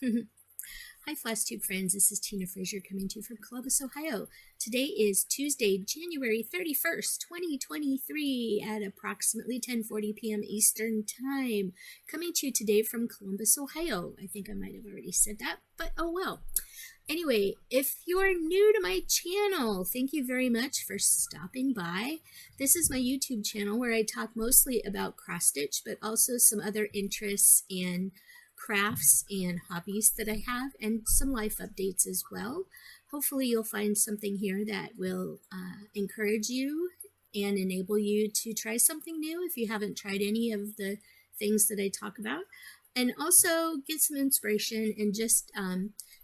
Hi FlossTube friends, this is Tina Frazier coming to you from Columbus, Ohio. Today is Tuesday, January 31st, 2023 at approximately 10:40 p.m. Eastern Time. Coming to you today from Columbus, Ohio. I think I might have already said that, but oh well. Anyway, if you are new to my channel, thank you very much for stopping by. This is my YouTube channel where I talk mostly about cross stitch, but also some other interests and crafts and hobbies that I have, and some life updates as well. Hopefully you'll find something here that will encourage you and enable you to try something new if you haven't tried any of the things that I talk about, and also get some inspiration and just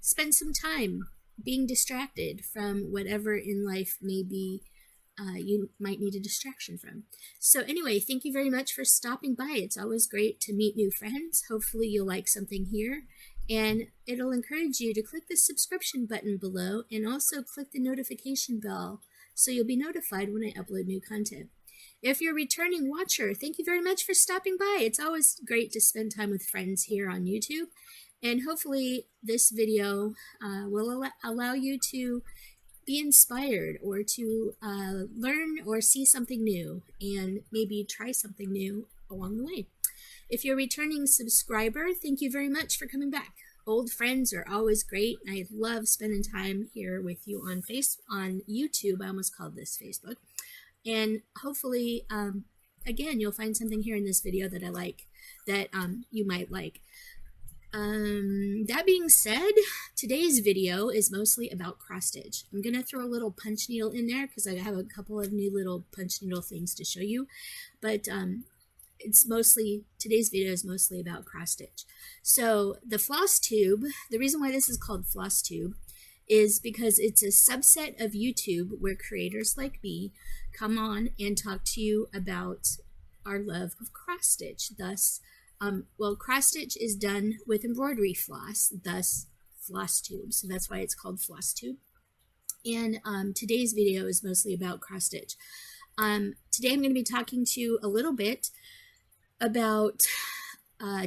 spend some time being distracted from whatever in life may be you might need a distraction from. So anyway, thank you very much for stopping by. It's always great to meet new friends. Hopefully you'll like something here, and it'll encourage you to click the subscription button below and also click the notification bell so you'll be notified when I upload new content. If you're a returning watcher, thank you very much for stopping by. It's always great to spend time with friends here on YouTube, and hopefully this video will allow you to be inspired or to learn or see something new and maybe try something new along the way. If you're a returning subscriber, thank you very much for coming back. Old friends are always great. I love spending time here with you on YouTube. I almost called this Facebook. And hopefully, again, you'll find something here in this video that I like, that you might like. That being said, today's video is mostly about cross stitch. I'm going to throw a little punch needle in there because I have a couple of new little punch needle things to show you, but today's video is mostly about cross stitch. So the FlossTube, the reason why this is called FlossTube is because it's a subset of YouTube where creators like me come on and talk to you about our love of cross stitch. Thus, cross stitch is done with embroidery floss, thus FlossTube. So that's why it's called FlossTube. And today's video is mostly about cross stitch. Today I'm going to be talking to you a little bit about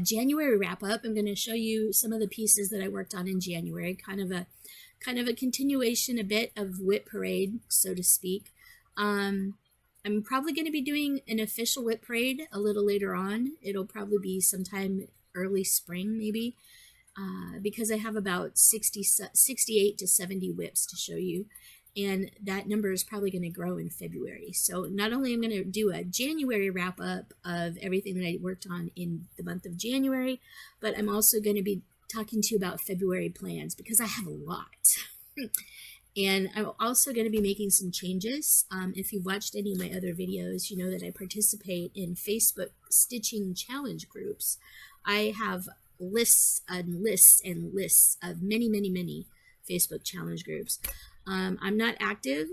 January wrap up. I'm going to show you some of the pieces that I worked on in January, kind of a continuation a bit of WIP parade, so to speak. I'm probably going to be doing an official WIP parade a little later on. It'll probably be sometime early spring, maybe, because I have about 68 to 70 WIPs to show you, and that number is probably going to grow in February. So not only am I going to do a January wrap up of everything that I worked on in the month of January, but I'm also going to be talking to you about February plans because I have a lot. And I'm also going to be making some changes. If you've watched any of my other videos, you know that I participate in Facebook stitching challenge groups. I have lists and lists and lists of many, many, many Facebook challenge groups. I'm not active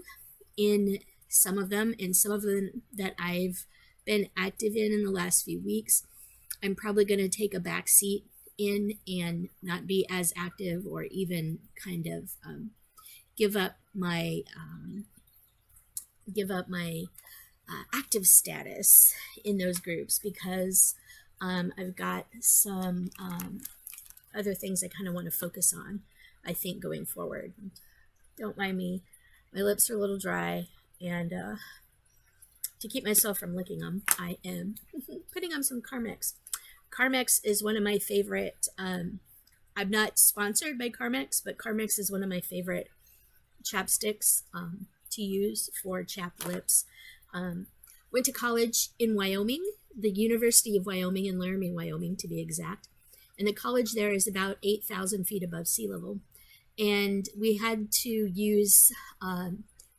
in some of them, and some of them that I've been active in the last few weeks, I'm probably going to take a back seat in and not be as active, or even kind of give up my active status in those groups, because I've got some other things I kind of want to focus on, I think, going forward. Don't mind me, my lips are a little dry, and to keep myself from licking them, I am putting on some Carmex. Carmex is one of my favorite, I'm not sponsored by Carmex, but Carmex is one of my favorite chapsticks to use for chapped lips. Went to college in Wyoming, the University of Wyoming in Laramie, Wyoming to be exact, and the college there is about 8,000 feet above sea level, and we had to use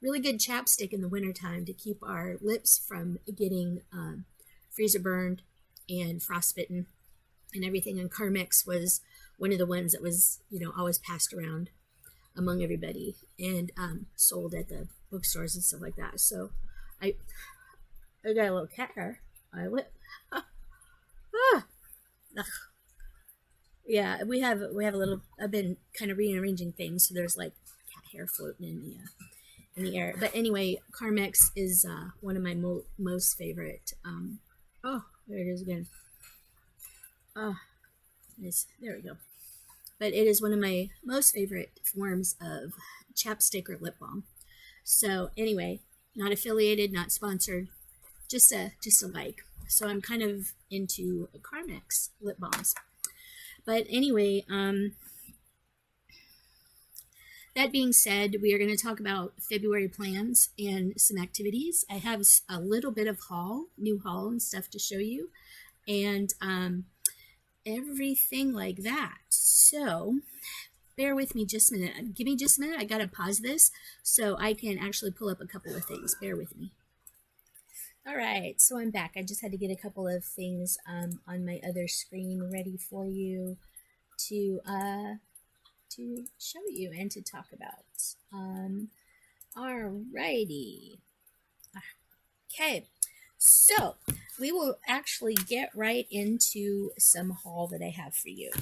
really good chapstick in the wintertime to keep our lips from getting freezer burned and frostbitten and everything, and Carmex was one of the ones that was, you know, always passed around among everybody and sold at the bookstores and stuff like that. So I got a little cat hair. Yeah, we have a little. I've been kind of rearranging things, so there's like cat hair floating in the air. But anyway, Carmex is one of my most favorite. Oh, there it is again. Oh, nice. There we go. but it is one of my most favorite forms of chapstick or lip balm. So anyway, not affiliated, not sponsored, just a like. So I'm kind of into Carmex lip balms. But anyway, that being said, we are going to talk about February plans and some activities. I have a little bit of new haul and stuff to show you, and everything like that. So bear with me just a minute. Give me just a minute. I got to pause this so I can actually pull up a couple of things. Bear with me. All right, so I'm back. I just had to get a couple of things on my other screen ready for you to show you and to talk about. Alrighty. Okay, so we will actually get right into some haul that I have for you.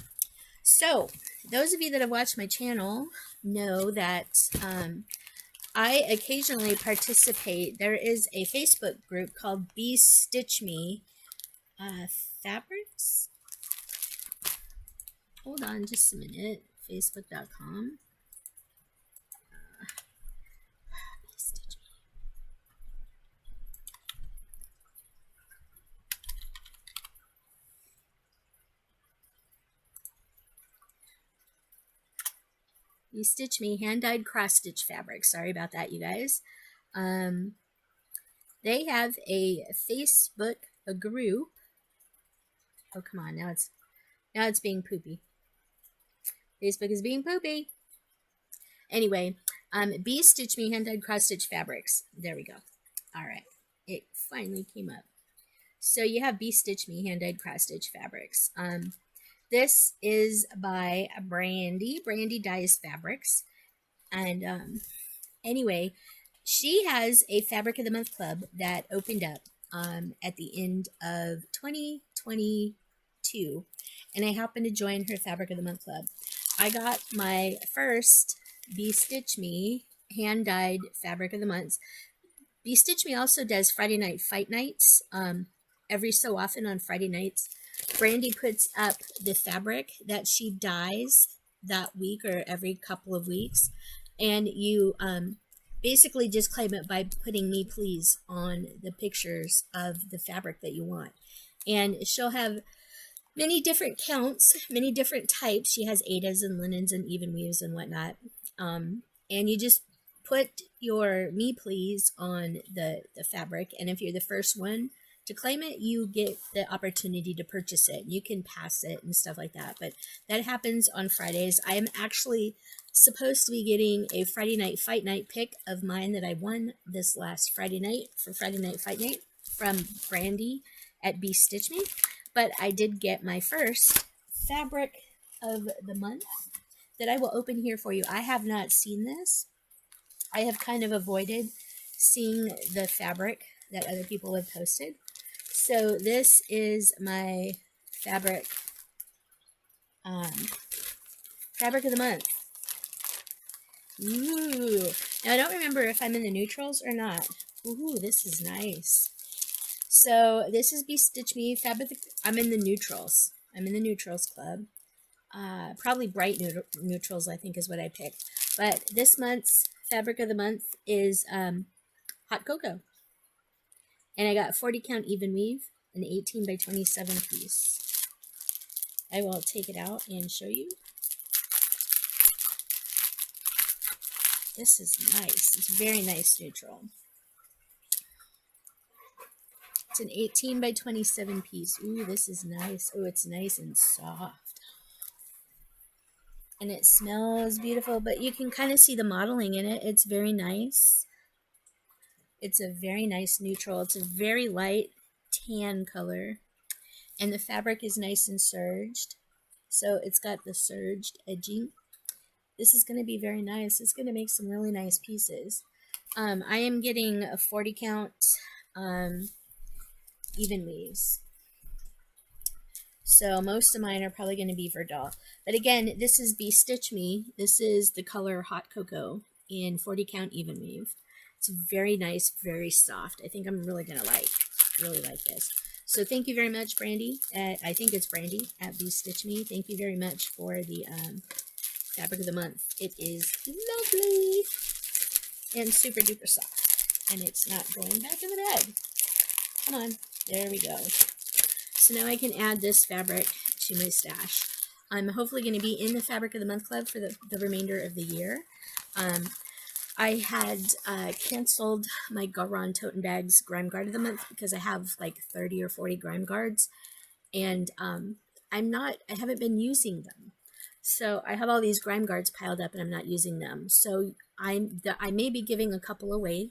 So those of you that have watched my channel know that I occasionally participate. There is a Facebook group called Be Stitch Me Fabrics. Hold on just a minute. Facebook.com. Be Stitch Me hand-dyed cross-stitch fabric. Sorry about that, you guys. They have a Facebook group. Oh, come on. Now it's being poopy. Facebook is being poopy. Anyway, Be Stitch Me hand-dyed cross-stitch fabrics. There we go. All right. It finally came up. So you have Be Stitch Me hand-dyed cross-stitch fabrics. This is by Brandy. Brandy Dyes Fabrics. And anyway, she has a Fabric of the Month Club that opened up at the end of 2022. And I happened to join her Fabric of the Month Club. I got my first Be Stitch Me hand-dyed Fabric of the Month. Be Stitch Me also does Friday night fight nights. Every so often on Friday nights, Brandy puts up the fabric that she dyes that week or every couple of weeks, and you basically just claim it by putting "me please" on the pictures of the fabric that you want. And she'll have many different counts, many different types. She has Aidas and linens and even weaves and whatnot. And you just put your "me please" on the fabric, and if you're the first one to claim it, you get the opportunity to purchase it. You can pass it and stuff like that. But that happens on Fridays. I am actually supposed to be getting a Friday night fight night pick of mine that I won this last Friday night for Friday night fight night from Brandy at Be Stitch Me. But I did get my first Fabric of the Month that I will open here for you. I have not seen this. I have kind of avoided seeing the fabric that other people have posted. So this is my fabric of the month. Ooh. Now I don't remember if I'm in the neutrals or not. Ooh, this is nice. So this is Be Stitch Me fabric. I'm in the neutrals. I'm in the neutrals club. Probably bright neutrals, I think, is what I picked. But this month's fabric of the month is hot cocoa. And I got 40 count even weave, an 18 by 27 piece. I will take it out and show you. This is nice. It's very nice neutral. It's an 18 by 27 piece. Ooh, this is nice. Oh, it's nice and soft. And it smells beautiful, but you can kind of see the modeling in it. It's very nice. It's a very nice neutral. It's a very light tan color. And the fabric is nice and serged. So it's got the serged edging. This is going to be very nice. It's going to make some really nice pieces. I am getting a 40 count even weaves. So most of mine are probably going to be Verdal. But again, this is Be Stitch Me. This is the color Hot Cocoa in 40 count even weave. It's very nice, very soft. I think I'm really going to really like this. So thank you very much, Brandy. I think it's Brandy at Be Stitch Me. Thank you very much for the fabric of the month. It is lovely and super duper soft, and it's not going back in the bag. Come on, there we go. So now I can add this fabric to my stash. I'm hopefully going to be in the Fabric of the Month Club for the remainder of the year. I had canceled my GaRon Tottenbags Grime Guard of the Month because I have like 30 or 40 Grime Guards, and I haven't been using them. So I have all these Grime Guards piled up and I'm not using them. So I may be giving a couple away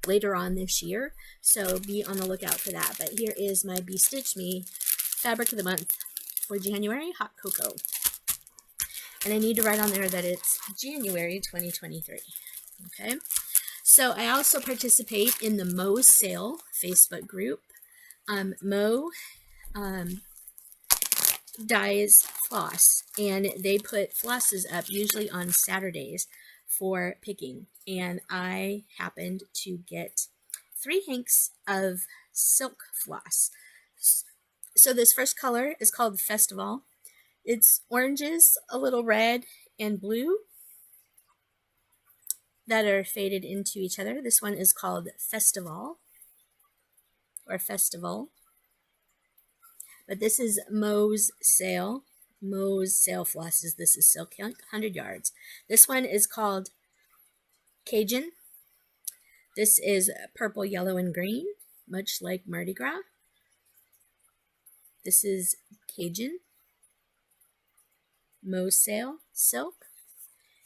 later on this year. So be on the lookout for that. But here is my Be Stitch Me Fabric of the Month for January, Hot Cocoa. And I need to write on there that it's January 2023. Okay. So I also participate in the Mo Sale Facebook group. Mo dyes floss, and they put flosses up usually on Saturdays for picking. And I happened to get 3 hanks of silk floss. So this first color is called Festival. It's oranges, a little red, and blue that are faded into each other. This one is called Festival or Festival. But this is Mo's Sale. Mo's Sale flosses. This is Silk 100 yards. This one is called Cajun. This is purple, yellow, and green, much like Mardi Gras. This is Cajun. Mo's Sale Silk.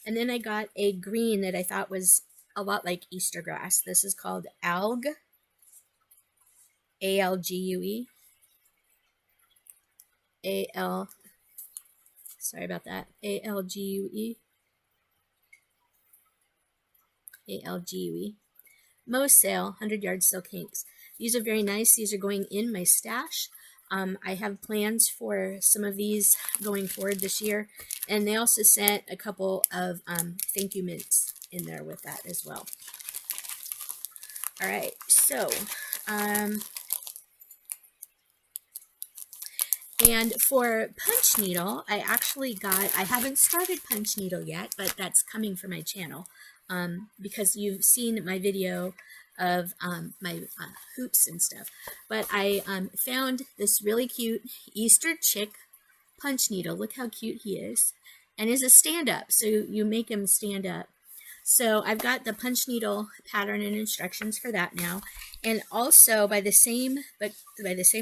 And then I got a green that I thought was a lot like Easter grass. This is called Algue. A-L-G-U-E. Sorry about that. A-L-G-U-E. A-L-G-U-E. Mo's Sale 100 yard silk hanks. These are very nice. These are going in my stash. I have plans for some of these going forward this year, and they also sent a couple of thank you mints in there with that as well. All right, so and for punch needle, I haven't started punch needle yet, but that's coming for my channel because you've seen my video of my hoops and stuff. But I found this really cute Easter chick punch needle. Look how cute he is. And is a stand-up, so you make him stand up. So I've got the punch needle pattern and instructions for that now. And also by the same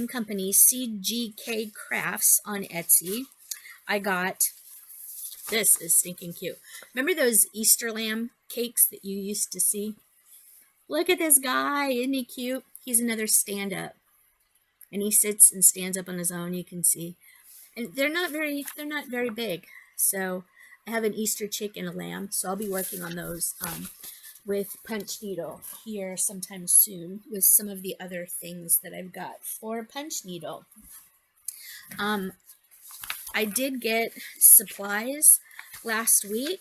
company, CGK Crafts on Etsy, I got, this is stinking cute. Remember those Easter lamb cakes that you used to see? Look at this guy, isn't he cute? He's another stand-up. And he sits and stands up on his own, you can see. And they're not very big. So I have an Easter chick and a lamb, so I'll be working on those with punch needle here sometime soon with some of the other things that I've got for punch needle. I did get supplies last week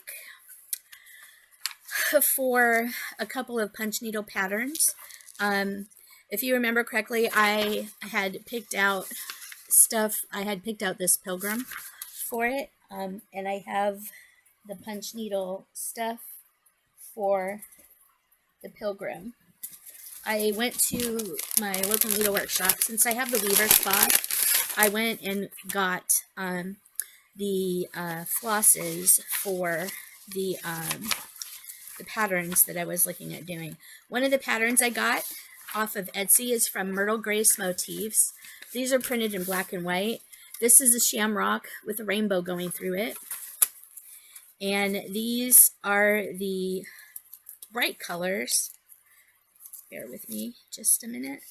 for a couple of punch needle patterns. If you remember correctly, I had picked out stuff. I had picked out this pilgrim for it, and I have the punch needle stuff for the pilgrim. I went to my local needle workshop. Since I have the weaver spot, I went and got the flosses for the patterns that I was looking at doing. One of the patterns I got off of Etsy is from Myrtle Grace Motifs. These are printed in black and white. This is a shamrock with a rainbow going through it. And these are the bright colors. Bear with me just a minute.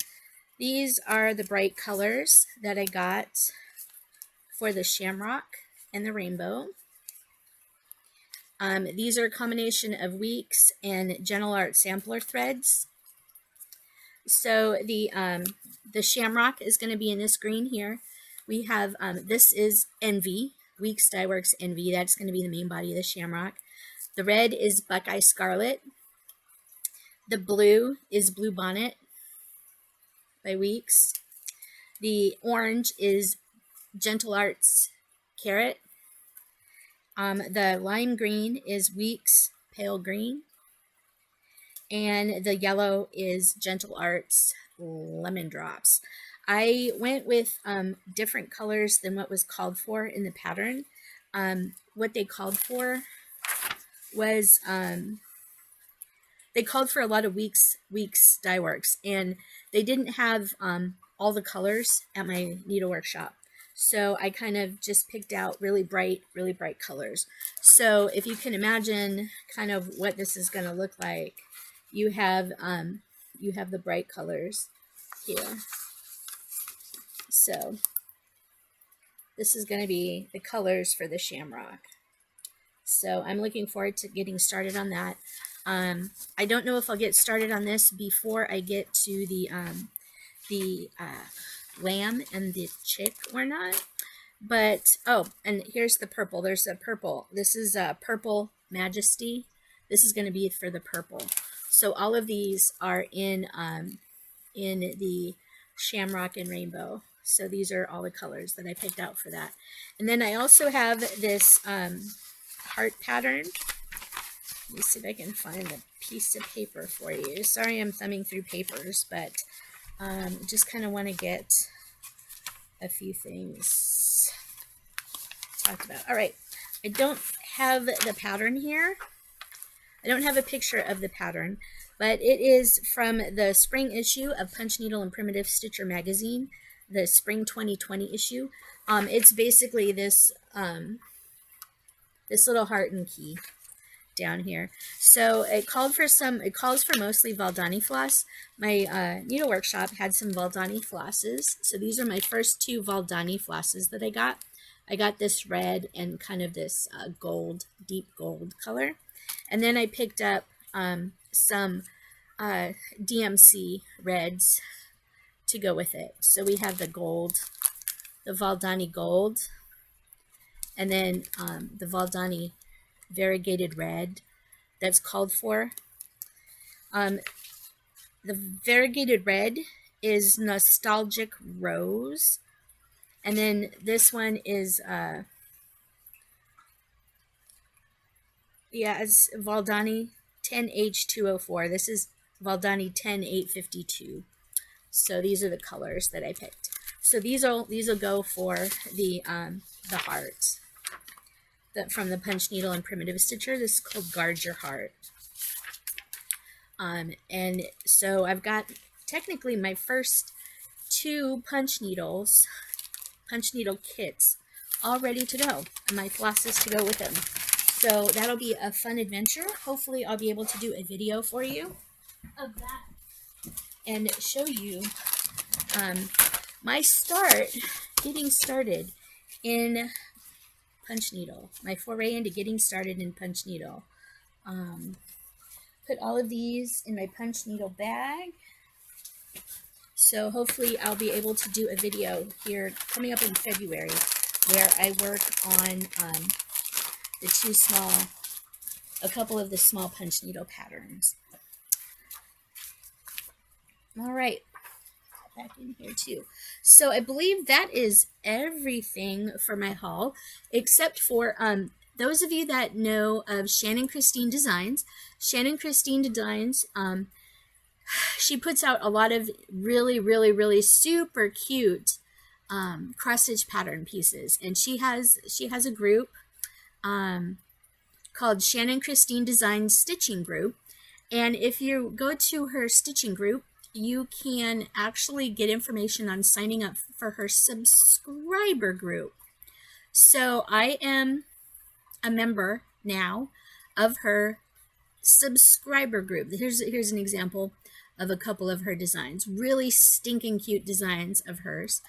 These are the bright colors that I got for the shamrock and the rainbow. These are a combination of Weeks and Gentle Art sampler threads. So the shamrock is going to be in this green here. We have, this is Envy, Weeks Dye Works Envy. That's going to be the main body of the shamrock. The red is Buckeye Scarlet. The blue is Blue Bonnet. by Weeks. The orange is Gentle Arts Carrot. The lime green is Weeks Pale Green. And the yellow is Gentle Arts Lemon Drops. I went with different colors than what was called for in the pattern. What they called for was they called for a lot of Weeks dye works, and they didn't have all the colors at my needle workshop. So I kind of just picked out really bright colors. So if you can imagine kind of what this is going to look like, you have the bright colors here. So this is going to be the colors for the shamrock. So I'm looking forward to getting started on that. I don't know if I'll get started on this before I get to the lamb and the chick or not. But, oh, and here's the purple. There's a purple. This is a Purple Majesty. This is going to be for the purple. So all of these are in the Shamrock and Rainbow. So these are all the colors that I picked out for that. And then I also have this heart pattern. Let me see if I can find a piece of paper for you. Sorry I'm thumbing through papers, but just kind of want to get a few things talked about. All right, I don't have the pattern here. I don't have a picture of the pattern, but it is from the spring issue of Punch Needle and Primitive Stitcher magazine, the spring 2020 issue. It's basically this this little heart and key down here. So it calls for mostly Valdani floss. My needle workshop had some Valdani flosses. So these are my first two Valdani flosses that I got. I got this red and kind of this gold, deep gold color. And then I picked up some DMC reds to go with it. So we have the gold, the Valdani gold, and then the Valdani variegated red that's called for. The variegated red is Nostalgic Rose, and then this one is it's Valdani 10H204. This is Valdani 10852. So these are the colors that I picked. So these will go for the heart. From the Punch Needle and Primitive Stitcher. This is called Guard Your Heart. And so I've got technically my first two punch needle kits all ready to go, and my flosses to go with them. So that'll be a fun adventure. Hopefully I'll be able to do a video for you of that and show you my getting started in punch needle, my foray into getting started in punch needle. Put all of these in my punch needle bag. So hopefully I'll be able to do a video here coming up in February where I work on a couple of the small punch needle patterns. All right, back in here too. So I believe that is everything for my haul, except for those of you that know of Shannon Christine Designs. Shannon Christine Designs, she puts out a lot of really super cute cross-stitch pattern pieces, and she has a group called Shannon Christine Designs Stitching Group. And if you go to her stitching group, you can actually get information on signing up for her subscriber group. So I am a member now of her subscriber group. Here's an example of a couple of her designs. Really stinking cute designs of hers.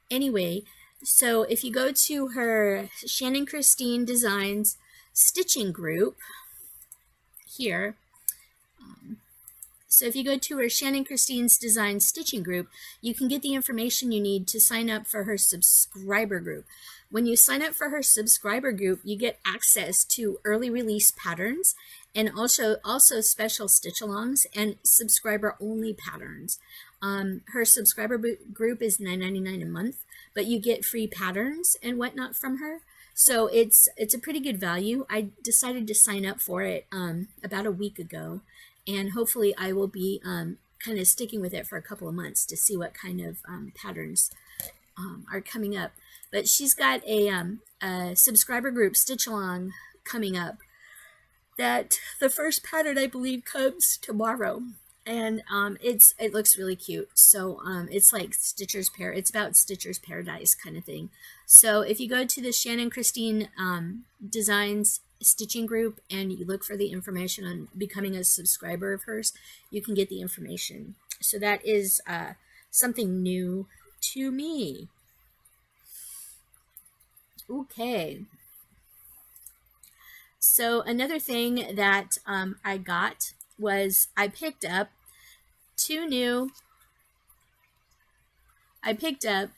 Anyway, so if you go to her Shannon Christine Designs Stitching Group here, so if you go to her Shannon Christine's Design Stitching Group, you can get the information you need to sign up for her subscriber group. When you sign up for her subscriber group, you get access to early release patterns and also special stitch-alongs and subscriber-only patterns. Her subscriber group is $9.99 a month, but you get free patterns and whatnot from her. So it's a pretty good value. I decided to sign up for it about a week ago, and hopefully I will be kind of sticking with it for a couple of months to see what kind of patterns are coming up. But she's got a subscriber group, Stitch Along, coming up. That the first pattern, I believe, comes tomorrow, and it looks really cute. So it's like it's about Stitcher's Paradise kind of thing. So if you go to the Shannon Christine Designs stitching group and you look for the information on becoming a subscriber of hers, you can get the information. So that is something new to me. Okay. So another thing that I got was I picked up two new Puntini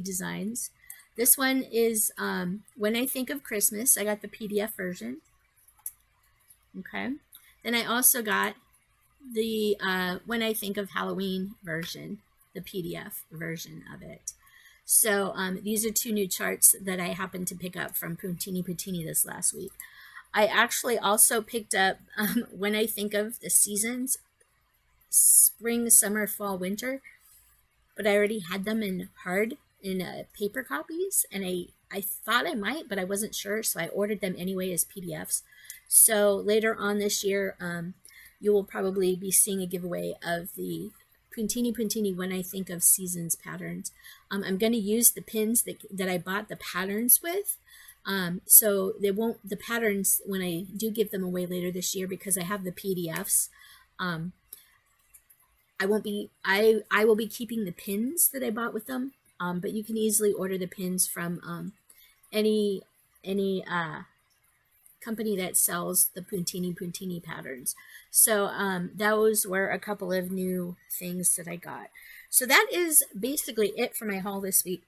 designs. This one is When I Think of Christmas. I got the PDF version. Okay. Then I also got the When I Think of Halloween version, the PDF version of it. So these are two new charts that I happened to pick up from Puntini this last week. I actually also picked up When I Think of the Seasons, spring, summer, fall, winter, but I already had them in paper copies, and I thought I might, but I wasn't sure, so I ordered them anyway as PDFs. So later on this year, you will probably be seeing a giveaway of the Puntini When I Think of Seasons patterns. I'm going to use the pins that I bought the patterns with. So they won't, the patterns, when I do give them away later this year, because I have the PDFs, I will be keeping the pins that I bought with them. But you can easily order the pins from any company that sells the Puntini patterns. So those were a couple of new things that I got. So that is basically it for my haul this week.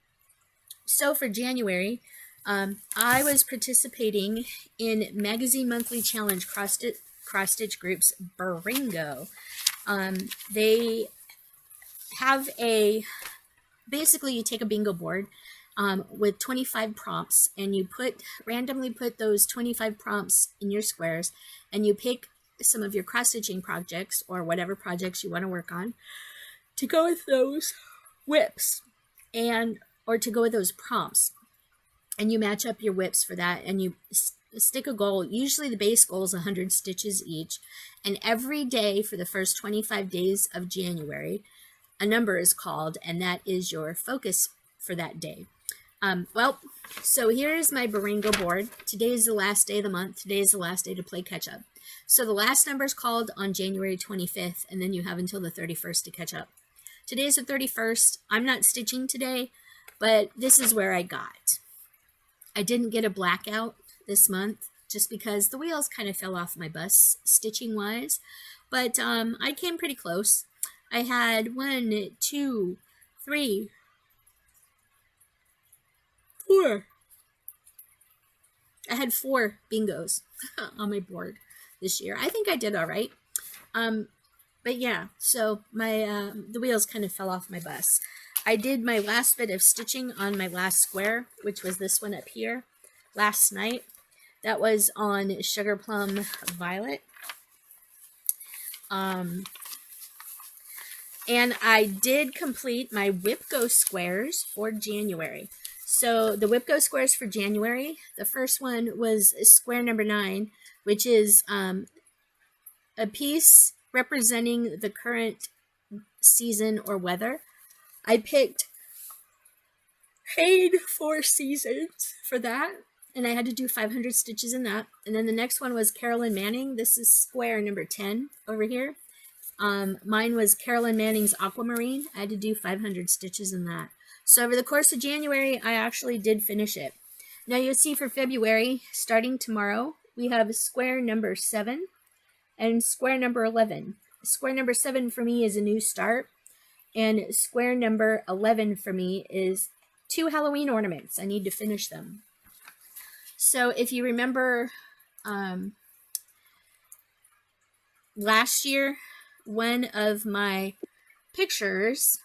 So for January, I was participating in Magazine Monthly Challenge Cross Stitch Group's Baringo. They have basically you take a bingo board with 25 prompts, and you randomly put those 25 prompts in your squares, and you pick some of your cross-stitching projects or whatever projects you want to work on to go with those whips or to go with those prompts, and you match up your whips for that, and you stick a goal. Usually the base goal is 100 stitches each, and every day for the first 25 days of January a number is called, and that is your focus for that day. Well, so here's my Baringo board. Today is the last day of the month. Today is the last day to play catch up. So the last number is called on January 25th, and then you have until the 31st to catch up. Today is the 31st. I'm not stitching today, but this is where I got. I didn't get a blackout this month just because the wheels kind of fell off my bus stitching wise, but I came pretty close. I had 1, 2, 3, 4. I had 4 bingos on my board this year. I think I did all right. But yeah, so my the wheels kind of fell off my bus. I did my last bit of stitching on my last square, which was this one up here, last night. That was on Sugar Plum Violet. And I did complete my WIPGO squares for January. So the WIPGO squares for January, the first one was square number 9, which is a piece representing the current season or weather. I picked HAED 4 seasons for that, and I had to do 500 stitches in that. And then the next one was Carolyn Manning. This is square number 10 over here. Mine was Carolyn Manning's Aquamarine. I had to do 500 stitches in that. So over the course of January, I actually did finish it. Now you'll see for February, starting tomorrow, we have square number 7 and square number 11. Square number 7 for me is a new start, and square number 11 for me is 2 Halloween ornaments. I need to finish them. So if you remember last year, one of my pictures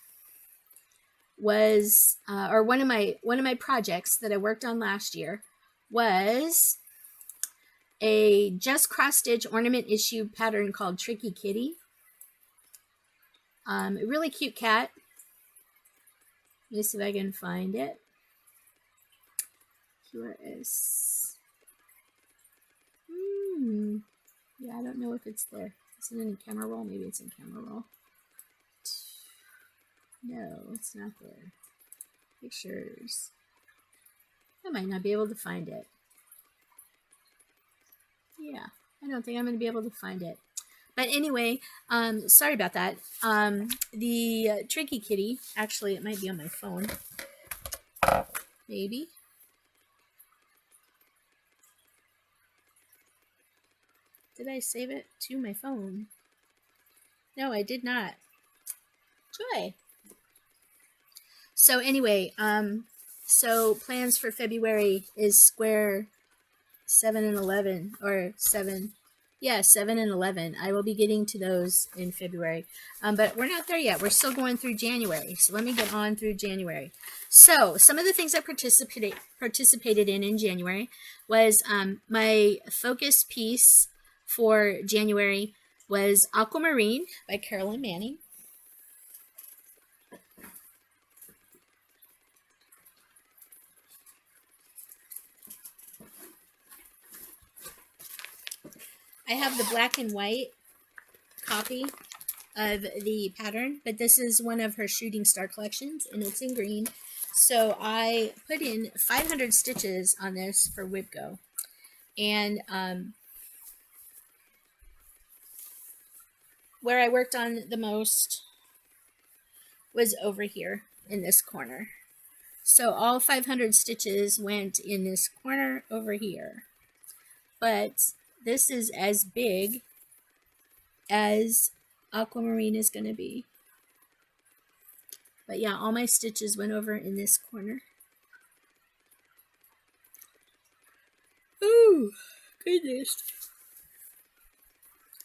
was, or one of my projects that I worked on last year was a just cross stitch ornament issue pattern called Tricky Kitty. A really cute cat. Let me see if I can find it. Here is. Yeah, I don't know if it's there. Is it in camera roll? Maybe it's in camera roll. No, it's not there. Pictures. I might not be able to find it. Yeah, I don't think I'm going to be able to find it. But anyway, sorry about that. The Tricky Kitty, actually, it might be on my phone. Maybe. Did I save it to my phone? No, I did not. Joy. So anyway, so plans for February is square 7 and 11, or 7. Yeah, 7 and 11. I will be getting to those in February. But we're not there yet. We're still going through January. So let me get on through January. So some of the things I participated in January was my focus piece for January was Aquamarine by Carolyn Manning. I have the black and white copy of the pattern, but this is one of her Shooting Star collections, and it's in green. So I put in 500 stitches on this for WIPGO. And where I worked on the most was over here in this corner. So all 500 stitches went in this corner over here. But this is as big as Aquamarine is going to be. But yeah, all my stitches went over in this corner. Ooh, goodness.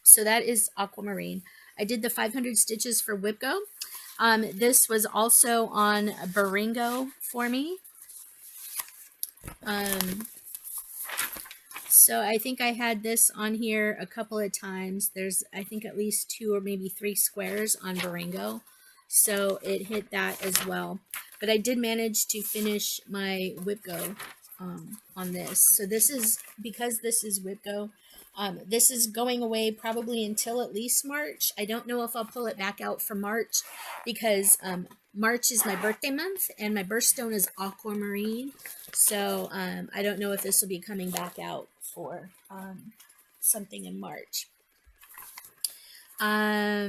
So that is Aquamarine. I did the 500 stitches for WIPGO. This was also on Baringo for me. So I think I had this on here a couple of times. There's, I think, at least 2 or maybe 3 squares on Baringo. So it hit that as well. But I did manage to finish my WIPGO on this. So this is, because this is WIPGO, this is going away probably until at least March. I don't know if I'll pull it back out for March because March is my birthday month and my birthstone is Aquamarine. So I don't know if this will be coming back out for something in March. All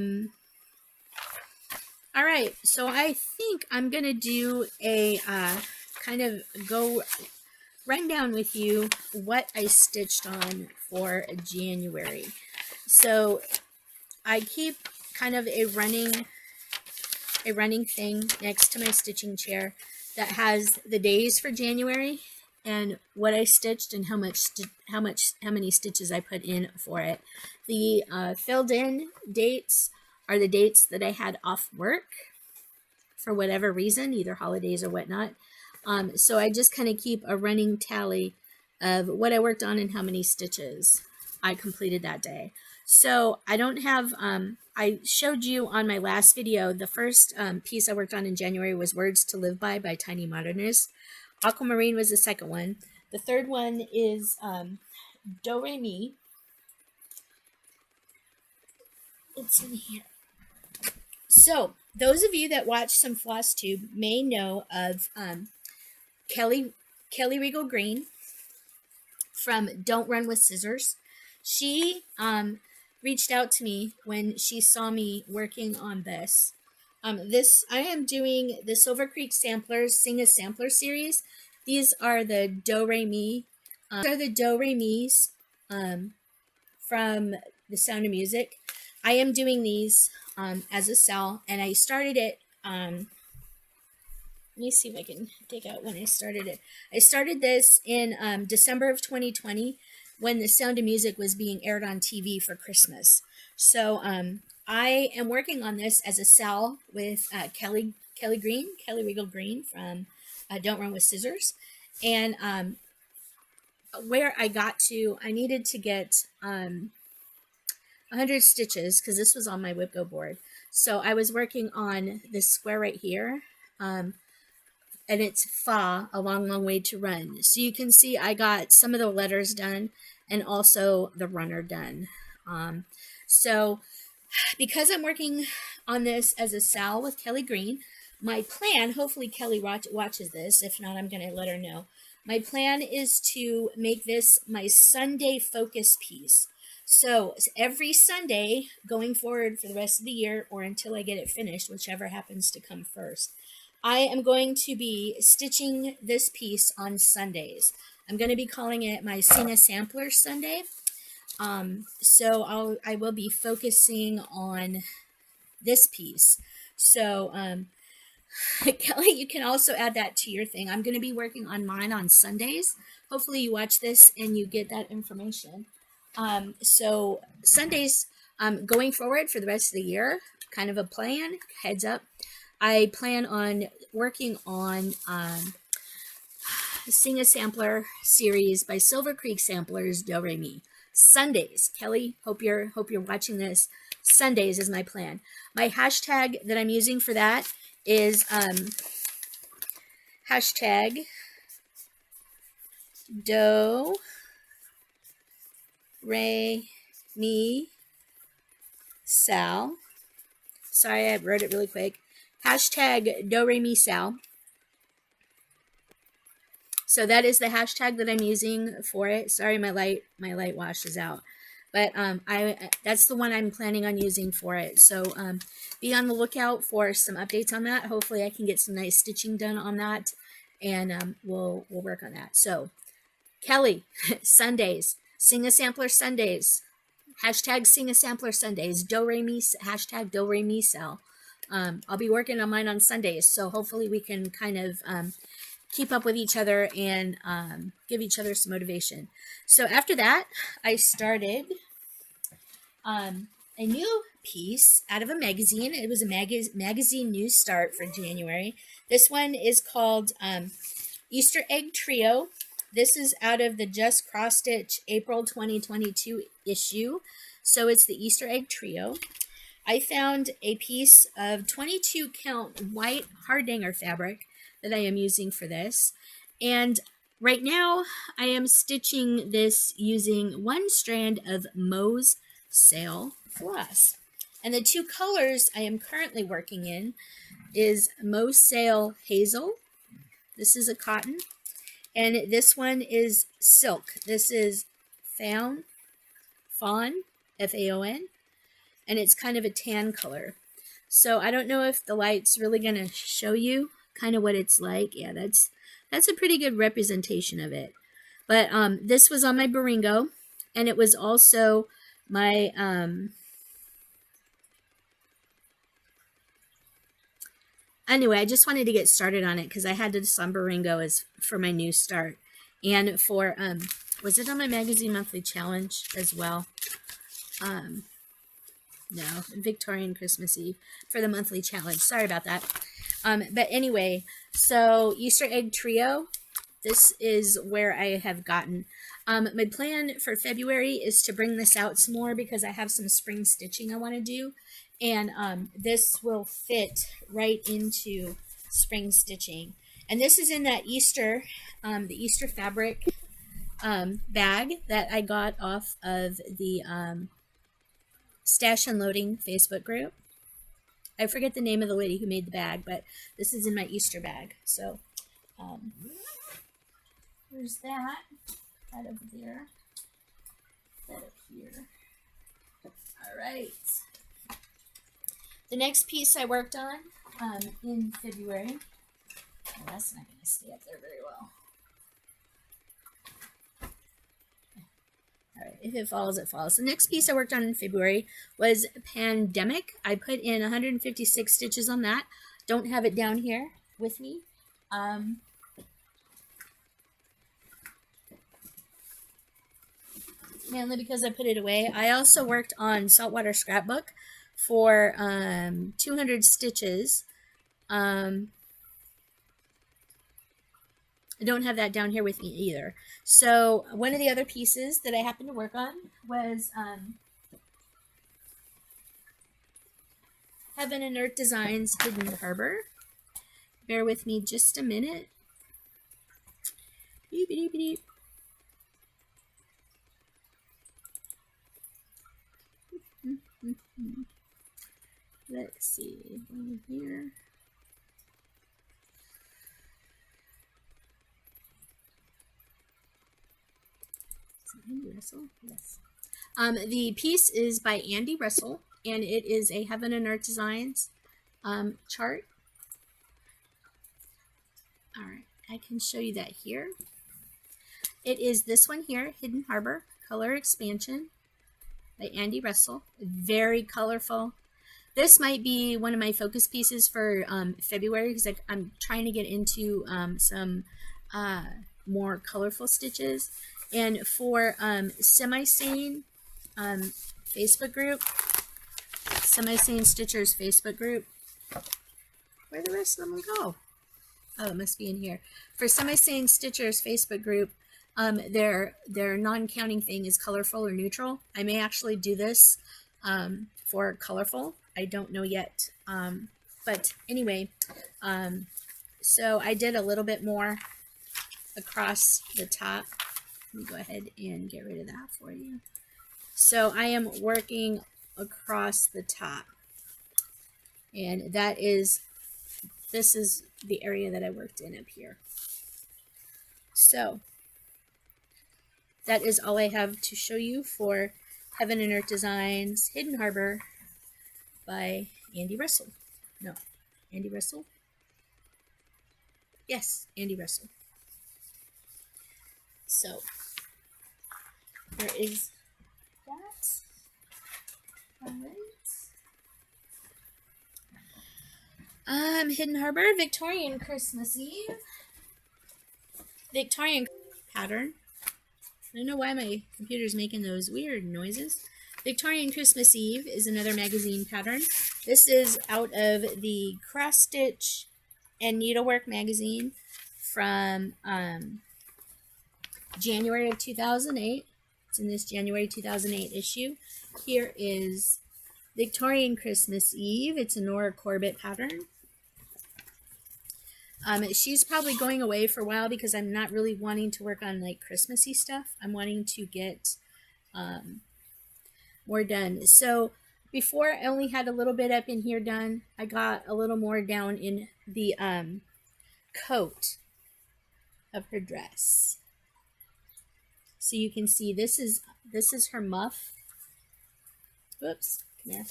right, so I think I'm going to do a kind of go run down with you what I stitched on for January. So I keep kind of a running thing next to my stitching chair that has the days for January and what I stitched and how many stitches I put in for it. The filled in dates are the dates that I had off work for whatever reason, either holidays or whatnot. So I just kind of keep a running tally of what I worked on and how many stitches I completed that day. So I don't have, I showed you on my last video, the first piece I worked on in January was Words to Live By Tiny Modernist. Aquamarine was the second one. The third one is Do Re Mi. It's in here. So those of you that watch some FlossTube may know of Kelly Regal Green from Don't Run with Scissors. She reached out to me when she saw me working on this. I am doing the Silver Creek Samplers Sing a Sampler series. These are the Do Re Mi. These are the Do Re Mi's from The Sound of Music. I am doing these as a cell, and I started it. Let me see if I can dig out when I started it. I started this in December of 2020 when The Sound of Music was being aired on TV for Christmas. So I am working on this as a sal with Kelly Regal Green from Don't Run with Scissors. And where I got to, I needed to get 100 stitches because this was on my WIPGO board. So I was working on this square right here. And it's fa, a long, long way to run. So you can see I got some of the letters done and also the runner done. So because I'm working on this as a sal with Kelly Green, my plan, hopefully Kelly watches this. If not, I'm going to let her know. My plan is to make this my Sunday focus piece. So every Sunday going forward for the rest of the year or until I get it finished, whichever happens to come first, I am going to be stitching this piece on Sundays. I'm going to be calling it my Sing Sampler Sunday. So I will be focusing on this piece. So Kelly, you can also add that to your thing. I'm going to be working on mine on Sundays. Hopefully you watch this and you get that information. So Sundays, going forward for the rest of the year, kind of a plan, heads up. I plan on working on Sing a Sampler series by Silver Creek Samplers Do Re Mi. Sundays, Kelly, hope you're watching this. Sundays is my plan. My hashtag that I'm using for that is hashtag Do Re Mi Sal. Sorry, I wrote it really quick. Hashtag Do Re Mi Sal. So that is the hashtag that I'm using for it. Sorry, my light washes out, but that's the one I'm planning on using for it. So be on the lookout for some updates on that. Hopefully, I can get some nice stitching done on that, and we'll work on that. So Kelly, Sundays, Sing a Sampler Sundays, hashtag Sing a Sampler Sundays, Do Re Mi, hashtag Do Re Mi Sal. I'll be working on mine on Sundays, so hopefully we can kind of keep up with each other and give each other some motivation. So after that, I started a new piece out of a magazine. It was a magazine news start for January. This one is called Easter Egg Trio. This is out of the Just Cross Stitch April 2022 issue. So it's the Easter Egg Trio. I found a piece of 22 count white Hardanger fabric that I am using for this. And right now I am stitching this using one strand of Mo's Sail floss. And the two colors I am currently working in is Mo's Sail Hazel. This is a cotton. And this one is silk. This is Fawn, F-A-O-N. And it's kind of a tan color. So I don't know if the light's really going to show you kind of what it's like. Yeah, that's a pretty good representation of it. But this was on my Baringo, and it was also my anyway, I just wanted to get started on it because I had this on Baringo as for my new start, and for was it on my Magazine Monthly Challenge as well? No, Victorian Christmas Eve for the monthly challenge. Sorry about that. But anyway, so Easter Egg Trio, this is where I have gotten. My plan for February is to bring this out some more because I have some spring stitching I want to do. And this will fit right into spring stitching. And this is in that Easter, the Easter fabric bag that I got off of the Stash Unloading Facebook group. I forget the name of the lady who made the bag, but this is in my Easter bag. So there's that over there, that up here. All right. The next piece I worked on in February. Oh, that's not going to stay up there very well. All right, if it falls, it falls. The next piece I worked on in February was Pandemic. I put in 156 stitches on that. Don't have it down here with me. Mainly because I put it away. I also worked on Saltwater Scrapbook for 200 stitches. I don't have that down here with me either. So one of the other pieces that I happened to work on was Heaven and Earth Designs Hidden Harbor. Bear with me just a minute. Beep, beep, beep. Let's see, over here. Is it Andy Russell? Yes. The piece is by Andy Russell, and it is a Heaven and Earth Designs chart. All right, I can show you that here. It is this one here, Hidden Harbor, Color Expansion by Andy Russell. Very colorful. This might be one of my focus pieces for February, because I'm trying to get into some more colorful stitches. And for Sane Facebook group, Sane Stitchers Facebook group, where'd the rest of them go? Oh, it must be in here. For Sane Stitchers Facebook group, their non-counting thing is colorful or neutral. I may actually do this for colorful. I don't know yet. But anyway, so I did a little bit more across the top. Let me go ahead and get rid of that for you. So I am working across the top. And this is the area that I worked in up here. So that is all I have to show you for Heaven and Earth Designs Hidden Harbor by Andy Russell. No, Andy Russell? Yes, Andy Russell. So there is that. All right. Hidden Harbor, Victorian Christmas Eve. Victorian pattern. I don't know why my computer's making those weird noises. Victorian Christmas Eve is another magazine pattern. This is out of the Cross Stitch and Needlework magazine from January of 2008. It's in this January 2008 issue. Here is Victorian Christmas Eve. It's a Nora Corbett pattern. She's probably going away for a while because I'm not really wanting to work on like Christmassy stuff. I'm wanting to get more done. So before I only had a little bit up in here done. I got a little more down in the coat of her dress. So you can see this is her muff. Whoops, come here.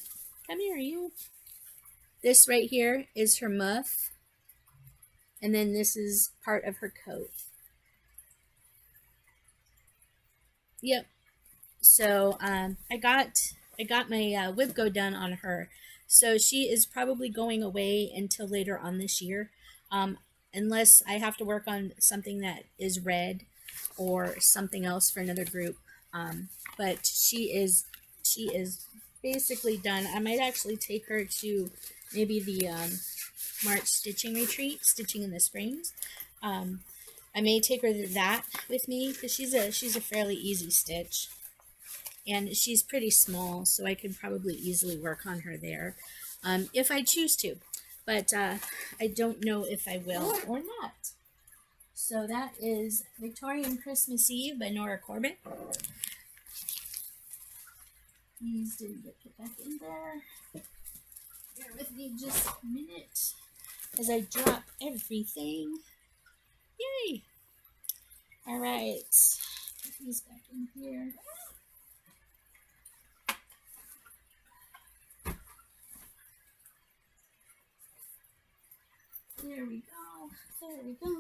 Come here, you. This right here is her muff. And then this is part of her coat. Yep. So I got my WIPGO done on her. So she is probably going away until later on this year, unless I have to work on something that is red or something else for another group. But she is basically done. I might actually take her to maybe the March stitching retreat, Stitching in the Springs. I may take her to that with me because she's a fairly easy stitch, and she's pretty small, so I could probably easily work on her there if I choose to. But I don't know if I will or not. So that is Victorian Christmas Eve by Nora Corbett. These didn't get put back in there. Bear with me just a minute as I drop everything. Yay! All right, put these back in here. There we go. There we go.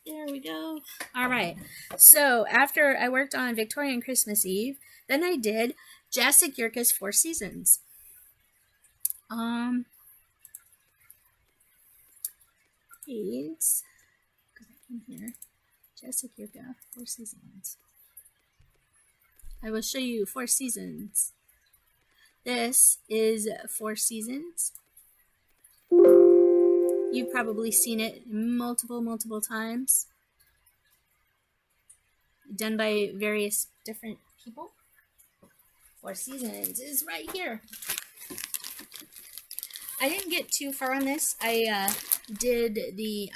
There we go. All right. So after I worked on Victorian Christmas Eve, then I did Jacek Yurka's Four Seasons. Please go back in here. Jacek Yurka, Four Seasons. I will show you Four Seasons. This is Four Seasons. You've probably seen it multiple times. Done by various different people. Four Seasons is right here. I didn't get too far on this. I did the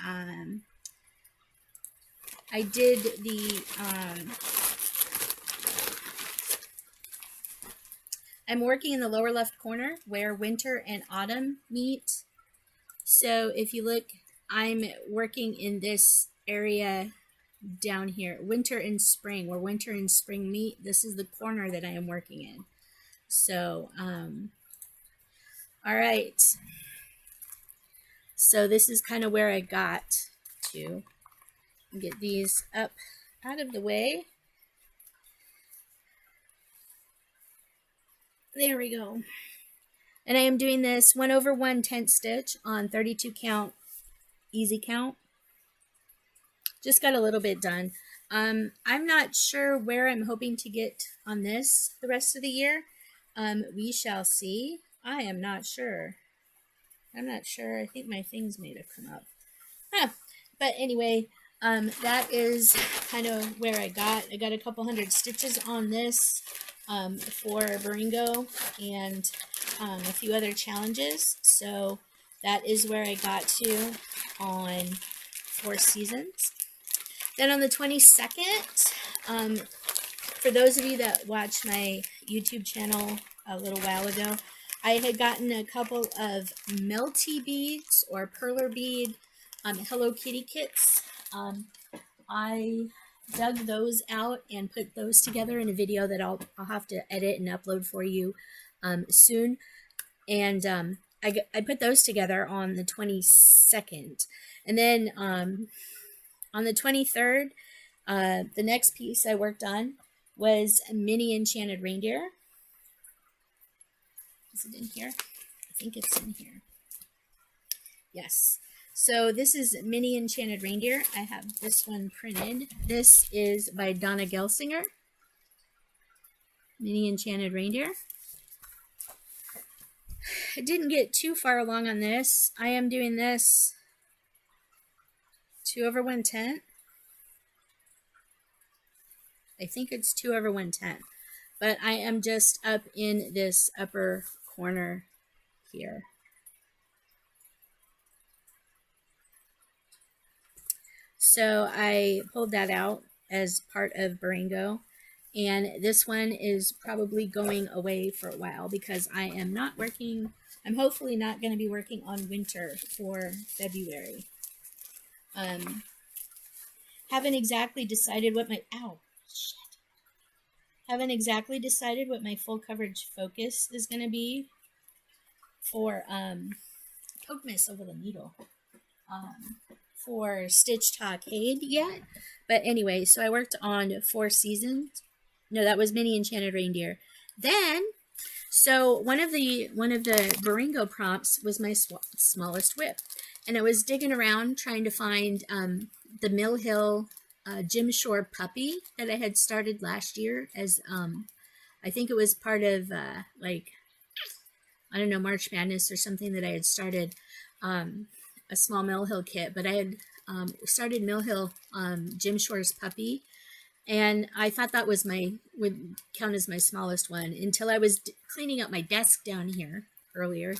I'm working in the lower left corner where winter and autumn meet. So if you look, I'm working in this area down here, winter and spring, where winter and spring meet. This is the corner that I am working in. So, all right. So this is kind of where I got to. Get these up out of the way. There we go. And I am doing this 1/1 tent stitch on 32 count, easy count. Just got a little bit done. I'm not sure where I'm hoping to get on this the rest of the year. We shall see. I am not sure. I'm not sure. I think my things may have come up. But anyway, that is kind of where I got a couple hundred stitches on this for Baringo and a few other challenges. So that is where I got to on Four Seasons. Then on the 22nd, for those of you that watched my YouTube channel a little while ago, I had gotten a couple of melty beads or perler bead Hello Kitty kits. I dug those out and put those together in a video that I'll have to edit and upload for you soon. And I put those together on the 22nd. And then on the 23rd, the next piece I worked on was a mini enchanted reindeer. Is it in here? I think it's in here. Yes. So this is Mini Enchanted Reindeer. I have this one printed. This is by Donna Gelsinger. Mini Enchanted Reindeer. I didn't get too far along on this. I am doing this 2/1 tent. I think it's 2/1 tent. But I am just up in this upper corner here. So I pulled that out as part of Baringo, and this one is probably going away for a while because I am not working, I'm hopefully not going to be working on winter for February. Haven't exactly decided what my, haven't exactly decided what my full coverage focus is going to be for, poke myself with a needle. For Stitchtalk HAED yet, but anyway, so I worked on 4 Seasons. No, that was Mini Enchanted Reindeer. Then, so one of the Baringo prompts was my smallest whip, and I was digging around trying to find the Mill Hill Jim Shore puppy that I had started last year as I think it was part of like I don't know, March Madness or something that I had started. A small Mill Hill kit, but I had started Mill Hill Jim Shore's puppy, and I thought that was would count as my smallest one until I was cleaning up my desk down here earlier,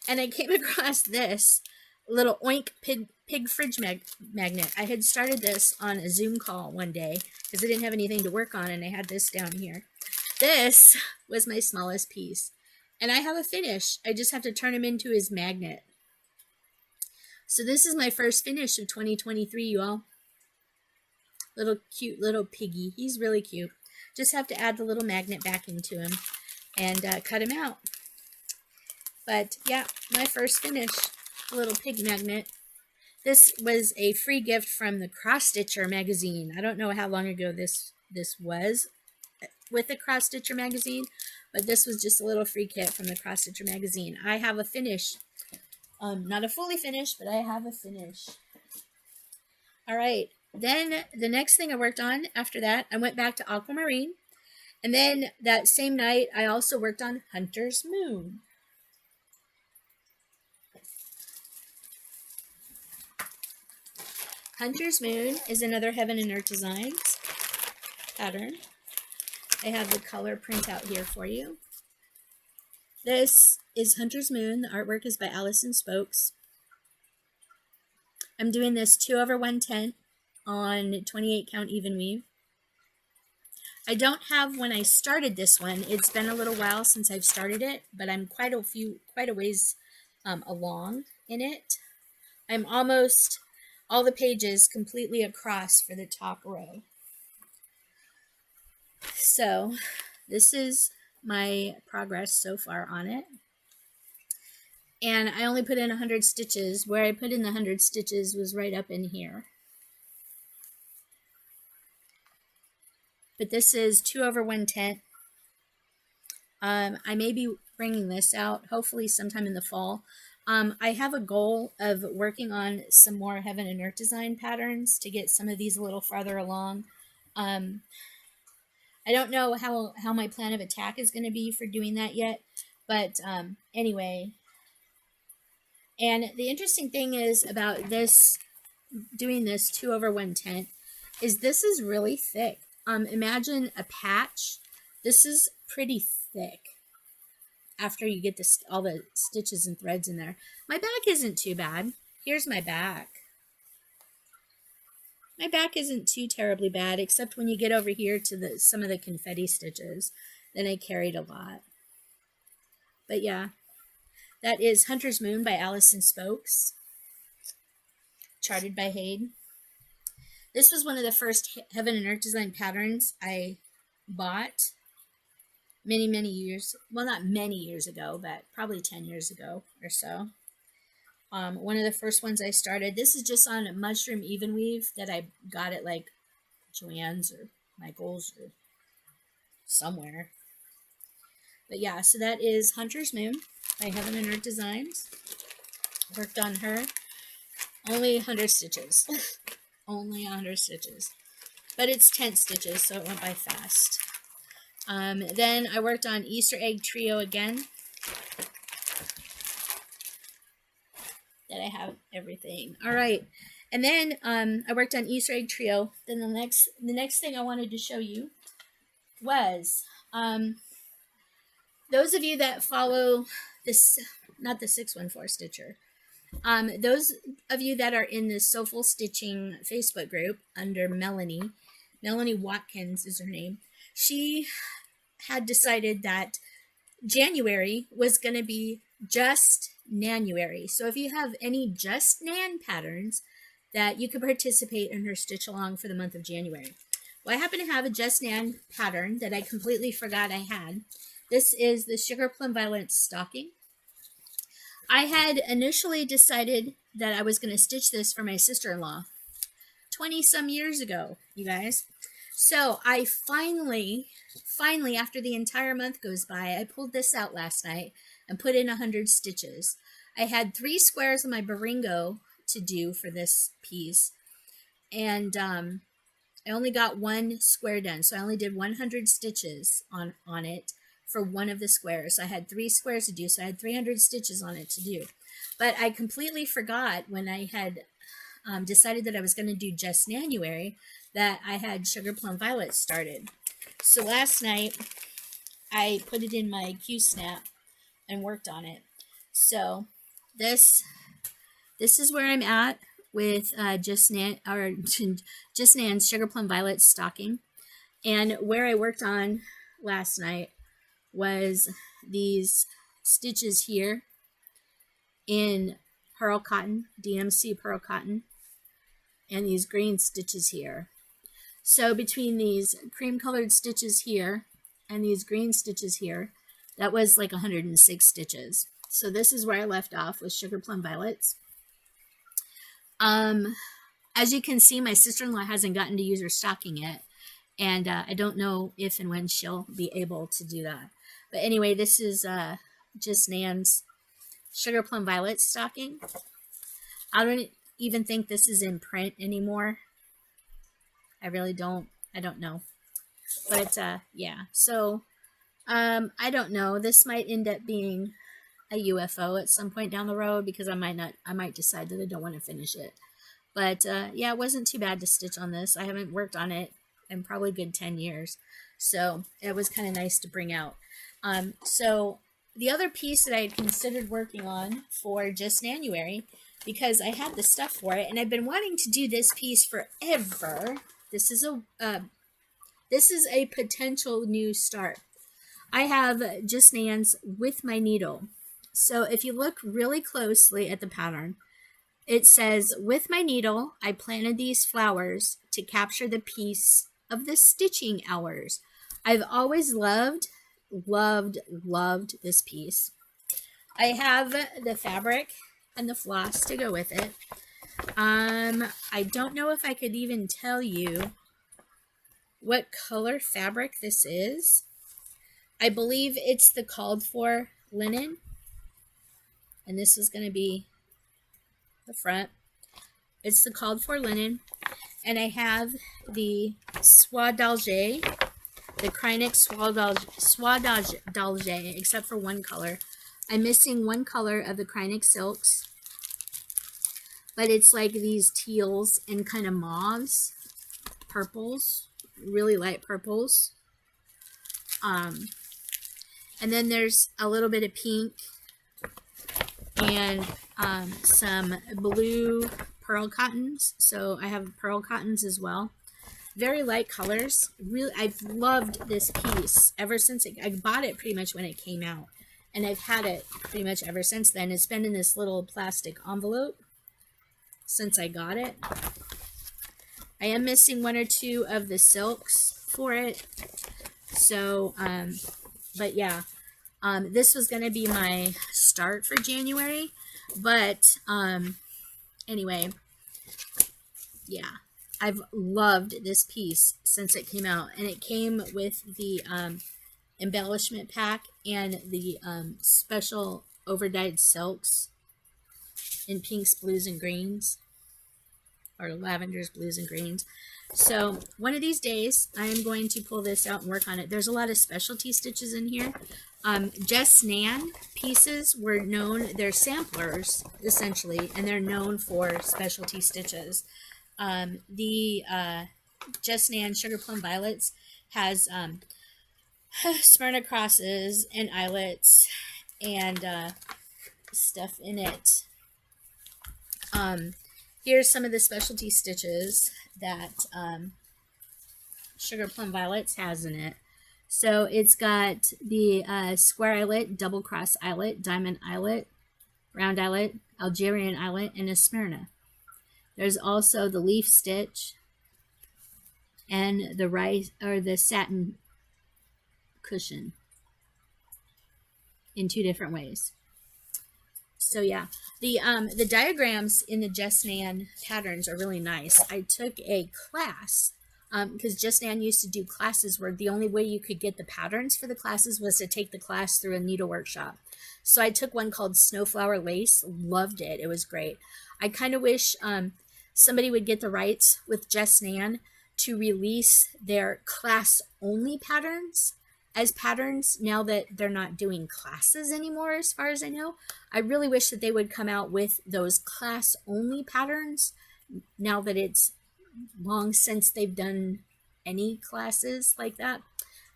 and I came across this little Oink pig fridge magnet. I had started this on a Zoom call one day because I didn't have anything to work on, and I had this down here. This was my smallest piece, and I have a finish. I just have to turn him into his magnet. So this is my first finish of 2023, you all. Little cute little piggy. He's really cute. Just have to add the little magnet back into him and cut him out. But yeah, my first finish, little pig magnet. This was a free gift from the Cross Stitcher magazine. I don't know how long ago this was with the Cross Stitcher magazine, but this was just a little free kit from the Cross Stitcher magazine. I have a finish. Not a fully finished, but I have a finish. All right. Then the next thing I worked on after that, I went back to Aquamarine, And then that same night, I also worked on Hunter's Moon. Hunter's Moon is another Heaven and Earth Designs pattern. I have the color printout here for you. This is Hunter's Moon. The artwork is by Allison Spokes. I'm doing this 2/110 on 28 count even weave. I don't have when I started this one. It's been a little while since I've started it, but I'm quite a ways along in it. I'm almost all the pages completely across for the top row. So this is my progress so far on it. And I only put in 100 stitches. Where I put in the 100 stitches was right up in here. But this is 2/110. I may be bringing this out hopefully sometime in the fall. I have a goal of working on some more Heaven and Earth design patterns to get some of these a little farther along. I don't know how my plan of attack is going to be for doing that yet, but anyway. And the interesting thing is about this, doing this 2/110, is this is really thick. Imagine a patch. This is pretty thick after you get this, all the stitches and threads in there. My back isn't too bad. Here's my back. My back isn't too terribly bad, except when you get over here to some of the confetti stitches. Then I carried a lot. But yeah, that is Hunter's Moon by Allison Spokes, charted by HAED. This was one of the first Heaven and Earth design patterns I bought many years, well, not many years ago, but probably 10 years ago or so. One of the first ones I started. This is just on mushroom even weave that I got at like Joann's or Michael's or somewhere. But yeah, so that is Hunter's Moon by Heaven and Earth Designs. Worked on her. Only 100 stitches. Only 100 stitches. But it's 10 stitches, so it went by fast. Then I worked on Easter Egg Trio again. That I have everything. All right. And then I worked on Easter Egg Trio. Then the next thing I wanted to show you was those of you that follow this, not the 614 Stitcher, those of you that are in the Soulful Stitching Facebook group under Melanie Watkins is her name. She had decided that January was going to be just Nanuary. So if you have any just Nan patterns, that you could participate in her stitch along for the month of January. Well, I happen to have a just Nan pattern that I completely forgot I had. This is the Sugar Plum Violet stocking. I had initially decided that I was going to stitch this for my sister-in-law 20-some years ago, you guys. So I finally, after the entire month goes by, I pulled this out last night and put in 100 stitches. I had 3 squares of my Baringo to do for this piece, and I only got 1 square done, so I only did 100 stitches on it for one of the squares. So I had 3 squares to do, so I had 300 stitches on it to do. But I completely forgot when I had decided that I was going to do just January that I had Sugar Plum Violet started. So last night I put it in my Q-snap and worked on it. So this is where I'm at with Just Nan's Sugar Plum Violet stocking. And where I worked on last night was these stitches here in pearl cotton, DMC pearl cotton, and these green stitches here. So between these cream colored stitches here and these green stitches here, that was like 106 stitches. So this is where I left off with Sugar Plum Violets. As you can see, my sister-in-law hasn't gotten to use her stocking yet, and I don't know if and when she'll be able to do that. But anyway, this is just Nan's Sugar Plum Violet stocking. I don't even think this is in print anymore. I really don't. I don't know. But yeah, so I don't know. This might end up being a UFO at some point down the road, because I might decide that I don't want to finish it. But yeah, it wasn't too bad to stitch on this. I haven't worked on it in probably a good 10 years. So it was kind of nice to bring out. So the other piece that I had considered working on for just January, because I had the stuff for it, and I've been wanting to do this piece forever. This is a potential new start. I have Just Nan's With My Needle. So if you look really closely at the pattern, it says, with my needle, I planted these flowers to capture the peace of the stitching hours. I've always loved this piece. I have the fabric and the floss to go with it. I don't know if I could even tell you what color fabric this is. I believe it's the called for linen. And this is going to be the front. It's the called for linen. And I have the soie d'Alger, the Krynic soie d'Alger, except for one color. I'm missing one color of the Krynic silks, but it's like these teals and kind of mauves, purples, really light purples. And then there's a little bit of pink and some blue pearl cottons. So I have pearl cottons as well. Very light colors. Really, I've loved this piece ever since I bought it pretty much when it came out. And I've had it pretty much ever since then. It's been in this little plastic envelope since I got it. I am missing one or two of the silks for it. So, but yeah. This was going to be my start for January, but anyway, yeah, I've loved this piece since it came out, and it came with the embellishment pack and the special overdyed silks in pinks, blues, and greens, or lavenders, blues, and greens. So one of these days, I am going to pull this out and work on it. There's a lot of specialty stitches in here. Just Nan pieces were known, they're samplers essentially, and they're known for specialty stitches. The Just Nan Sugar Plum Violets has Smyrna crosses and eyelets and stuff in it. Here's some of the specialty stitches that Sugar Plum Violets has in it. So it's got the square eyelet, double cross eyelet, diamond eyelet, round eyelet, Algerian eyelet, and a Smyrna. There's also the leaf stitch and the rice or the satin cushion in two different ways. So yeah, the diagrams in the Just Nan patterns are really nice. I took a class because Just Nan used to do classes where the only way you could get the patterns for the classes was to take the class through a needle workshop. So I took one called Snowflower Lace, loved it. It was great. I kind of wish somebody would get the rights with Just Nan to release their class-only patterns as patterns now that they're not doing classes anymore, as far as I know. I really wish that they would come out with those class-only patterns now that it's long since they've done any classes like that,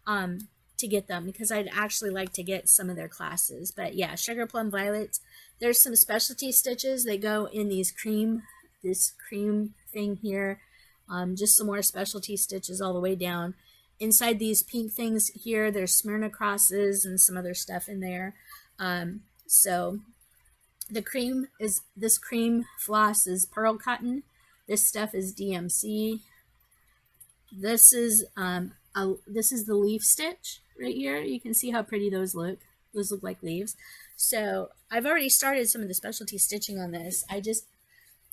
to get them, because I'd actually like to get some of their classes. But yeah, Sugar Plum Violets. There's some specialty stitches. They go in these this cream thing here. Just some more specialty stitches all the way down. Inside these pink things here, there's Smyrna crosses and some other stuff in there. So this cream floss is pearl cotton. This stuff is DMC. This is the leaf stitch right here. You can see how pretty those look. Those look like leaves. So I've already started some of the specialty stitching on this. I just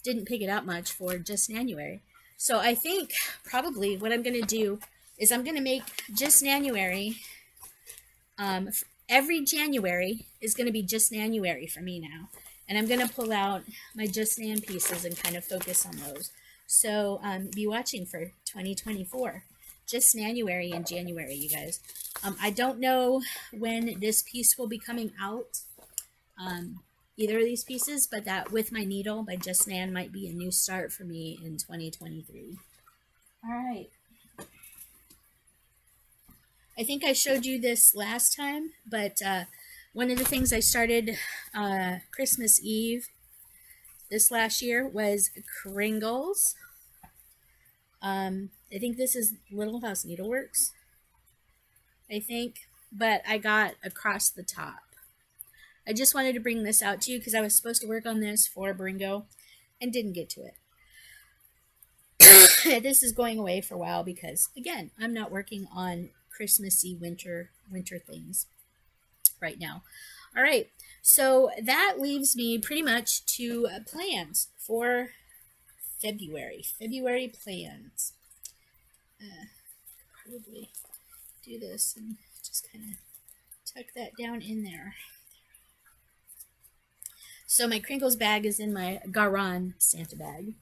didn't pick it out much for Just January. So I think probably what I'm going to do is I'm going to make Just January. Every January is going to be Just January for me now. And I'm going to pull out my Just Nan pieces and kind of focus on those. So be watching for 2024. just January and January, you guys. I don't know when this piece will be coming out, either of these pieces, but that With My Needle by Just Nan might be a new start for me in 2023. All right. I think I showed you this last time, but one of the things I started Christmas Eve this last year was Kringles. I think this is Little House Needleworks, I think, but I got Across the Top. I just wanted to bring this out to you because I was supposed to work on this for Bringo and didn't get to it. This is going away for a while because, again, I'm not working on Christmassy winter things right now. All right, so that leaves me pretty much to plans for February plans. Probably do this and just kind of tuck that down in there. So my Kringles bag is in my GaRon Santa bag.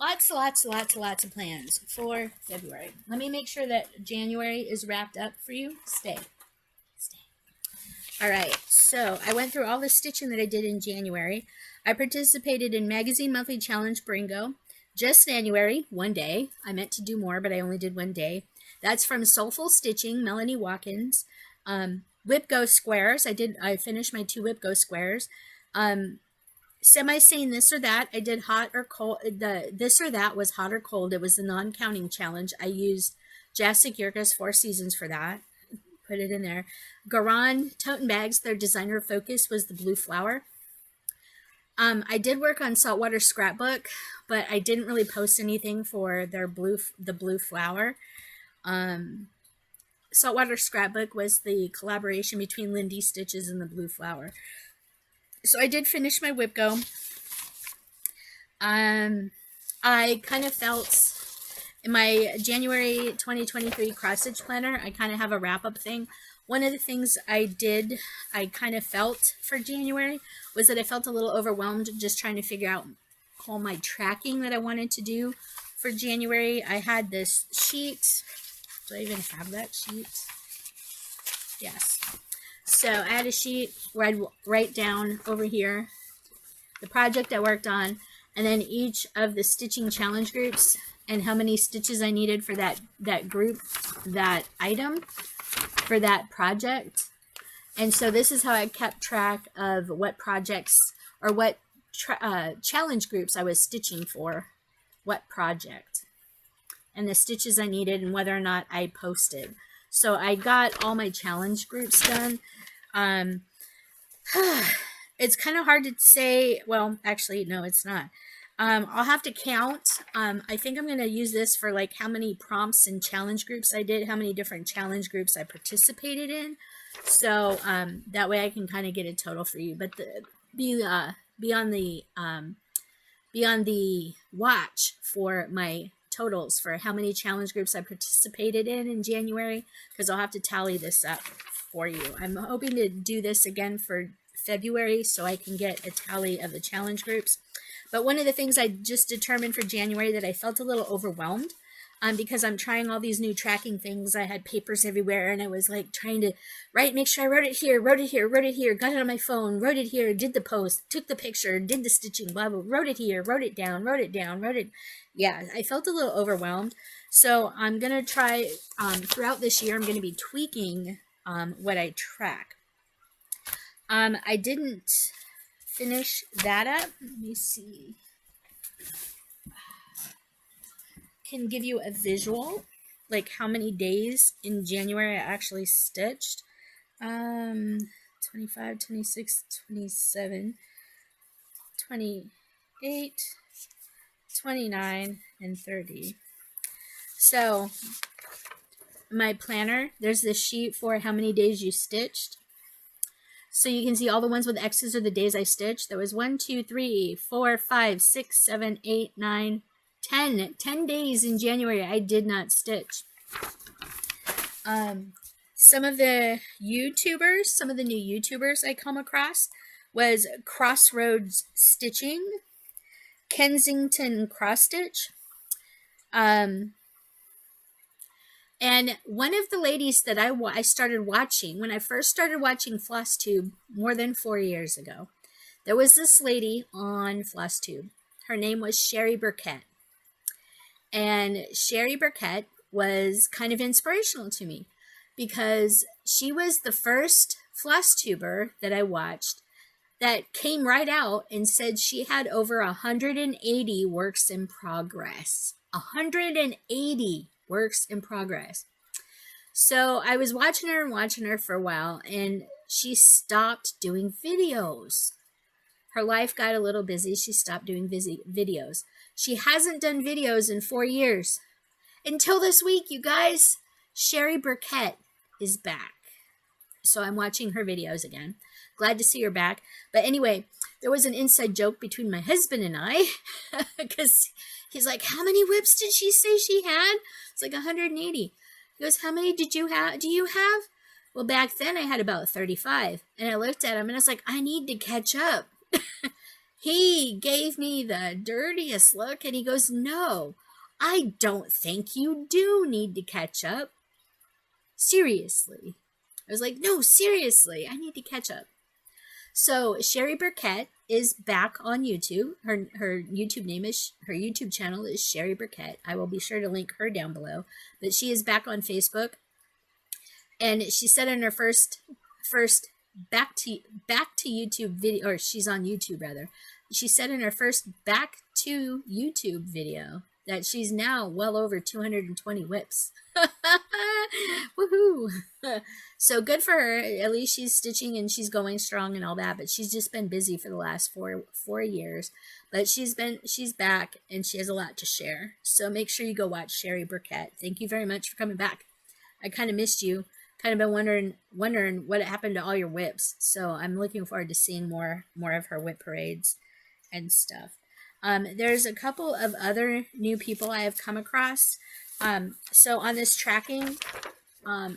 Lots of plans for February. Let me make sure that January is wrapped up for you. Stay. All right, so I went through all the stitching that I did in January. I participated in Magazine Monthly Challenge Bringo. Just January, one day. I meant to do more, but I only did one day. That's from Soulful Stitching, Melanie Watkins. WIPGO squares. I finished my 2 WIPGO squares. Semi-Sane This or That. I did hot or cold. The This or That was hot or cold. It was the non-counting challenge. I used Jastic Yurka's 4 Seasons for that. Put it in there. GaRon Tottenbags, their designer focus was the blue flower. I did work on Saltwater Scrapbook, but I didn't really post anything for the blue flower. Saltwater Scrapbook was the collaboration between Lindy Stitches and the blue flower. So I did finish my WIPGO. I kind of felt in my January 2023 cross stitch planner, I kind of have a wrap-up thing. One of the things I kind of felt for January was that I felt a little overwhelmed just trying to figure out all my tracking that I wanted to do for January. I had this sheet. Do I even have that sheet? Yes. So I had a sheet where I'd write down over here the project I worked on, and then each of the stitching challenge groups and how many stitches I needed for that group, that item, for that project. And so this is how I kept track of what projects or what challenge groups I was stitching for, what project, and the stitches I needed and whether or not I posted. So I got all my challenge groups done. It's kind of hard to say. Well, actually, no, it's not. I'll have to count. I think I'm going to use this for like how many prompts and challenge groups I did, how many different challenge groups I participated in. So that way I can kind of get a total for you. But be on the watch for my totals for how many challenge groups I participated in January, because I'll have to tally this up for you. I'm hoping to do this again for February so I can get a tally of the challenge groups. But one of the things I just determined for January that I felt a little overwhelmed because I'm trying all these new tracking things. I had papers everywhere and I was like trying to make sure I wrote it here, got it on my phone, wrote it here, did the post, took the picture, did the stitching, blah, blah, wrote it here, wrote it down. Yeah, I felt a little overwhelmed. So I'm going to try throughout this year, I'm going to be tweaking what I track. I didn't finish that up. Let me see. Can give you a visual, like how many days in January I actually stitched. 25, 26, 27, 28, 29, and 30. So my planner, there's this sheet for how many days you stitched. So you can see all the ones with X's are the days I stitched. There was 1, 2, 3, 4, 5, 6, 7, 8, 9, 10 days in January I did not stitch. Some of the YouTubers, some of the new YouTubers I come across was Crossroads Stitching, Kensington Cross Stitch, And one of the ladies that I started watching, when I first started watching FlossTube more than 4 years ago, there was this lady on FlossTube. Her name was Sherry Burkett. And Sherry Burkett was kind of inspirational to me because she was the first FlossTuber that I watched that came right out and said she had over 180 works in progress. 180 works in progress. So I was watching her for a while, and she stopped doing videos. Her life got a little busy. She stopped doing videos. She hasn't done videos in 4 years. Until this week, you guys, Sherry Burkett is back. So I'm watching her videos again. Glad to see her back. But anyway, there was an inside joke between my husband and I because he's like, how many whips did she say she had? It's like 180. He goes, how many do you have? Well, back then I had about 35. And I looked at him and I was like, I need to catch up. He gave me the dirtiest look and he goes, no, I don't think you do need to catch up. Seriously. I was like, no, seriously, I need to catch up. So Sherry Burkett is back on YouTube. Her YouTube channel is Sherry Burkett. I will be sure to link her down below. But she is back on Facebook. And she said in her first back to YouTube video, or she's on YouTube rather. She said in her first back to YouTube video that she's now well over 220 whips. Woohoo! So good for her. At least she's stitching and she's going strong and all that. But she's just been busy for the last four years. But she's back and she has a lot to share. So make sure you go watch Sherry Burkett. Thank you very much for coming back. I kind of missed you. Kind of been wondering what happened to all your whips. So I'm looking forward to seeing more of her whip parades and stuff. There's a couple of other new people I have come across. So on this tracking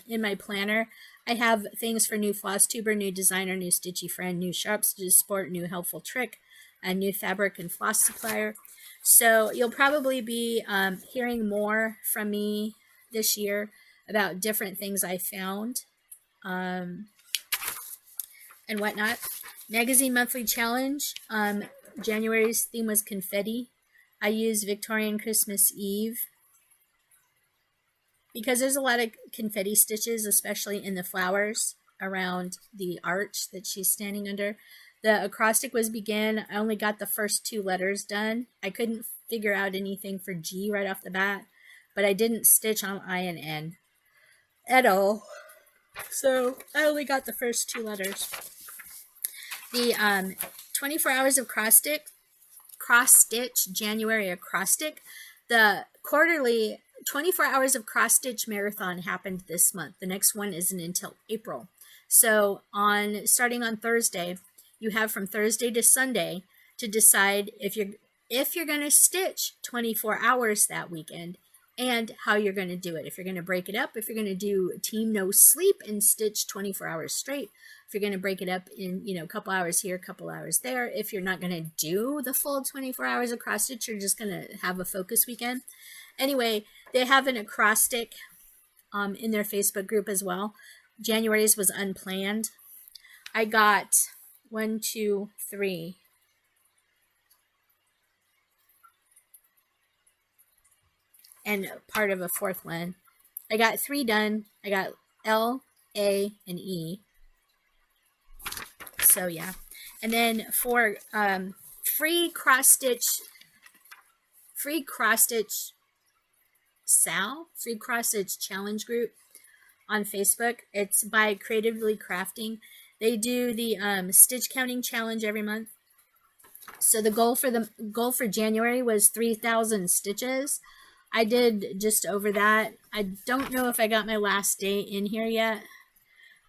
in my planner, I have things for new FlossTuber, new designer, new stitchy friend, new sharp stitches sport, new helpful trick, a new fabric and floss supplier. So you'll probably be hearing more from me this year about different things I found and whatnot. Magazine Monthly Challenge. January's theme was confetti. I used Victorian Christmas Eve because there's a lot of confetti stitches, especially in the flowers around the arch that she's standing under. The acrostic was begin. I only got the first 2 letters done. I couldn't figure out anything for G right off the bat, but I didn't stitch on I and N at all. So I only got the first 2 letters. The 24 hours of cross stitch January acrostic. The quarterly 24 hours of cross stitch marathon happened this month. The next one isn't until April. So starting on Thursday, you have from Thursday to Sunday to decide if you're going to stitch 24 hours that weekend and how you're going to do it. If you're going to break it up, if you're going to do team no sleep and stitch 24 hours straight, if you're going to break it up in, a couple hours here, a couple hours there. If you're not going to do the full 24 hours of cross stitch, you're just going to have a focus weekend. Anyway, they have an acrostic in their Facebook group as well. January's was unplanned. I got 1, 2, 3. And part of a 4th one. I got 3 done. I got L, A, and E. So yeah. And then for free cross stitch challenge group on Facebook. It's by Creatively Crafting. They do the stitch counting challenge every month. So the goal for January was 3,000 stitches. I did just over that. I don't know if I got my last day in here yet,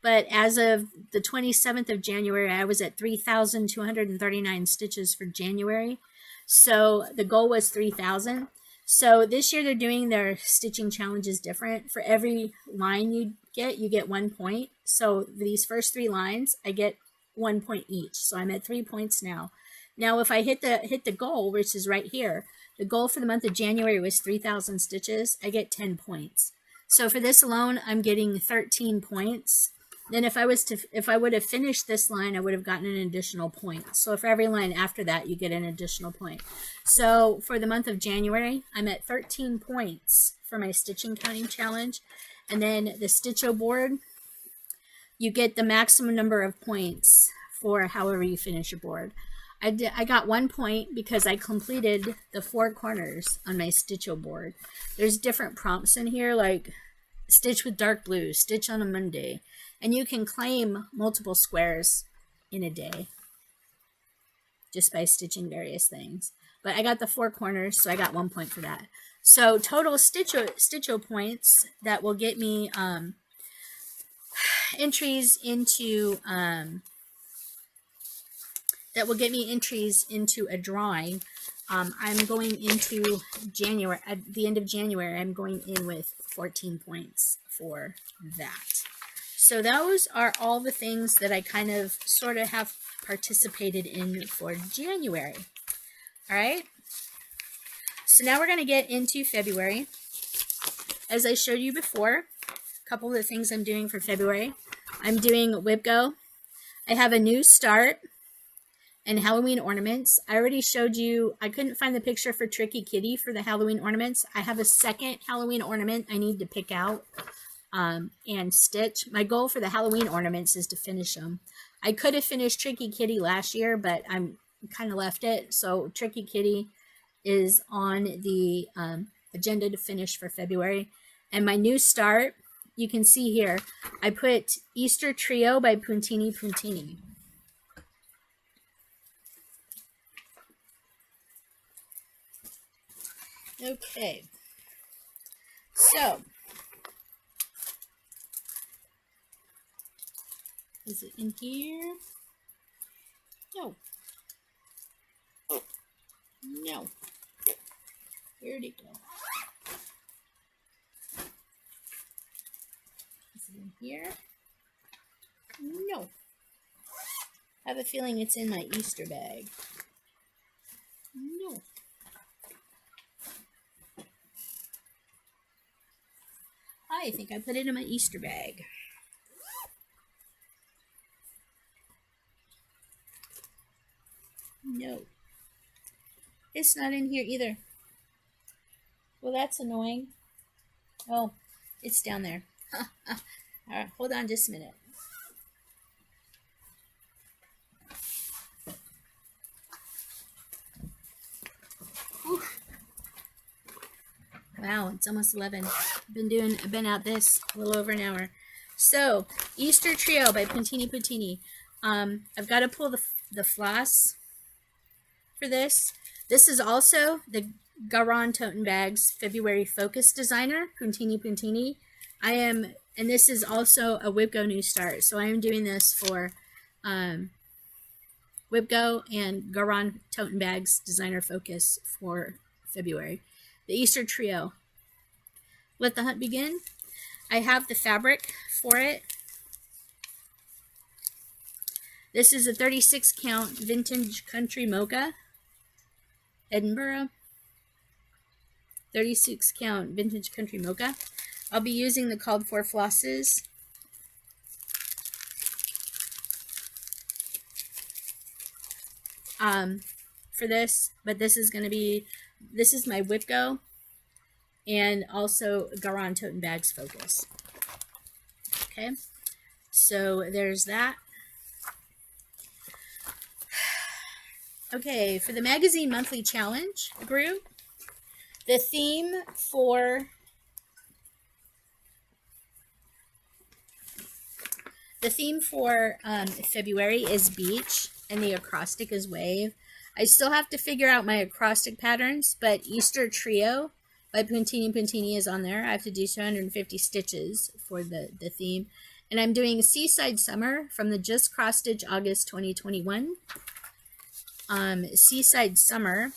but as of the 27th of January, I was at 3,239 stitches for January. So the goal was 3,000. So this year they're doing their stitching challenges different. For every line you get 1 point. So these first 3 lines, I get 1 point each. So I'm at 3 points now. Now, if I hit the goal, which is right here, the goal for the month of January was 3,000 stitches. I get 10 points. So for this alone, I'm getting 13 points. Then if I would have finished this line, I would have gotten an additional point. So for every line after that, you get an additional point. So for the month of January, I'm at 13 points for my stitching counting challenge. And then the Stitcho board, you get the maximum number of points for however you finish your board. I got 1 point because I completed the 4 corners on my Stitcho board. There's different prompts in here, like stitch with dark blue, stitch on a Monday, and you can claim multiple squares in a day just by stitching various things. But I got the 4 corners, so I got 1 point for that. So total Stitcho points that will get me entries into a drawing. I'm going into January, at the end of January, I'm going in with 14 points for that. So those are all the things that I kind of sort of have participated in for January. All right. So now we're going to get into February. As I showed you before, a couple of the things I'm doing for February. I'm doing WIPGO. I have a new start and Halloween ornaments. I already showed you, I couldn't find the picture for Tricky Kitty for the Halloween ornaments. I have a second Halloween ornament I need to pick out and stitch. My goal for the Halloween ornaments is to finish them. I could have finished Tricky Kitty last year, but I'm kind of left it. So Tricky Kitty is on the agenda to finish for February. And my new start, you can see here, I put Easter Trio by Puntini Puntini. Okay, so is it in here? No. No. Where'd it go? Is it in here? No. I have a feeling it's in my Easter bag. No. I think I put it in my Easter bag. No. It's not in here either. Well, that's annoying. Oh, it's down there. All right, hold on just a minute. Whew. Wow, it's almost 11. I've been out this a little over an hour. So, Easter Trio by Puntini Puntini. I've got to pull the floss for this. This is also the GaRon Tottenbags February Focus Designer, Puntini Puntini. And this is also a WIPGO New Start. So I am doing this for WIPGO and GaRon Tottenbags Designer Focus for February. The Easter Trio. Let the hunt begin. I have the fabric for it. This is a 36 count vintage country mocha. Edinburgh. 36 count vintage country mocha. I'll be using the called for flosses. For this, but this is my WIPGO and also GaRon Tottenbags Focus. Okay, so there's that. Okay, for the magazine monthly challenge group, the theme for February is beach and the acrostic is wave. I still have to figure out my acrostic patterns, but Easter Trio by Puntini Puntini is on there. I have to do 250 stitches for the theme. And I'm doing Seaside Summer from the Just Cross Stitch August 2021. Seaside Summer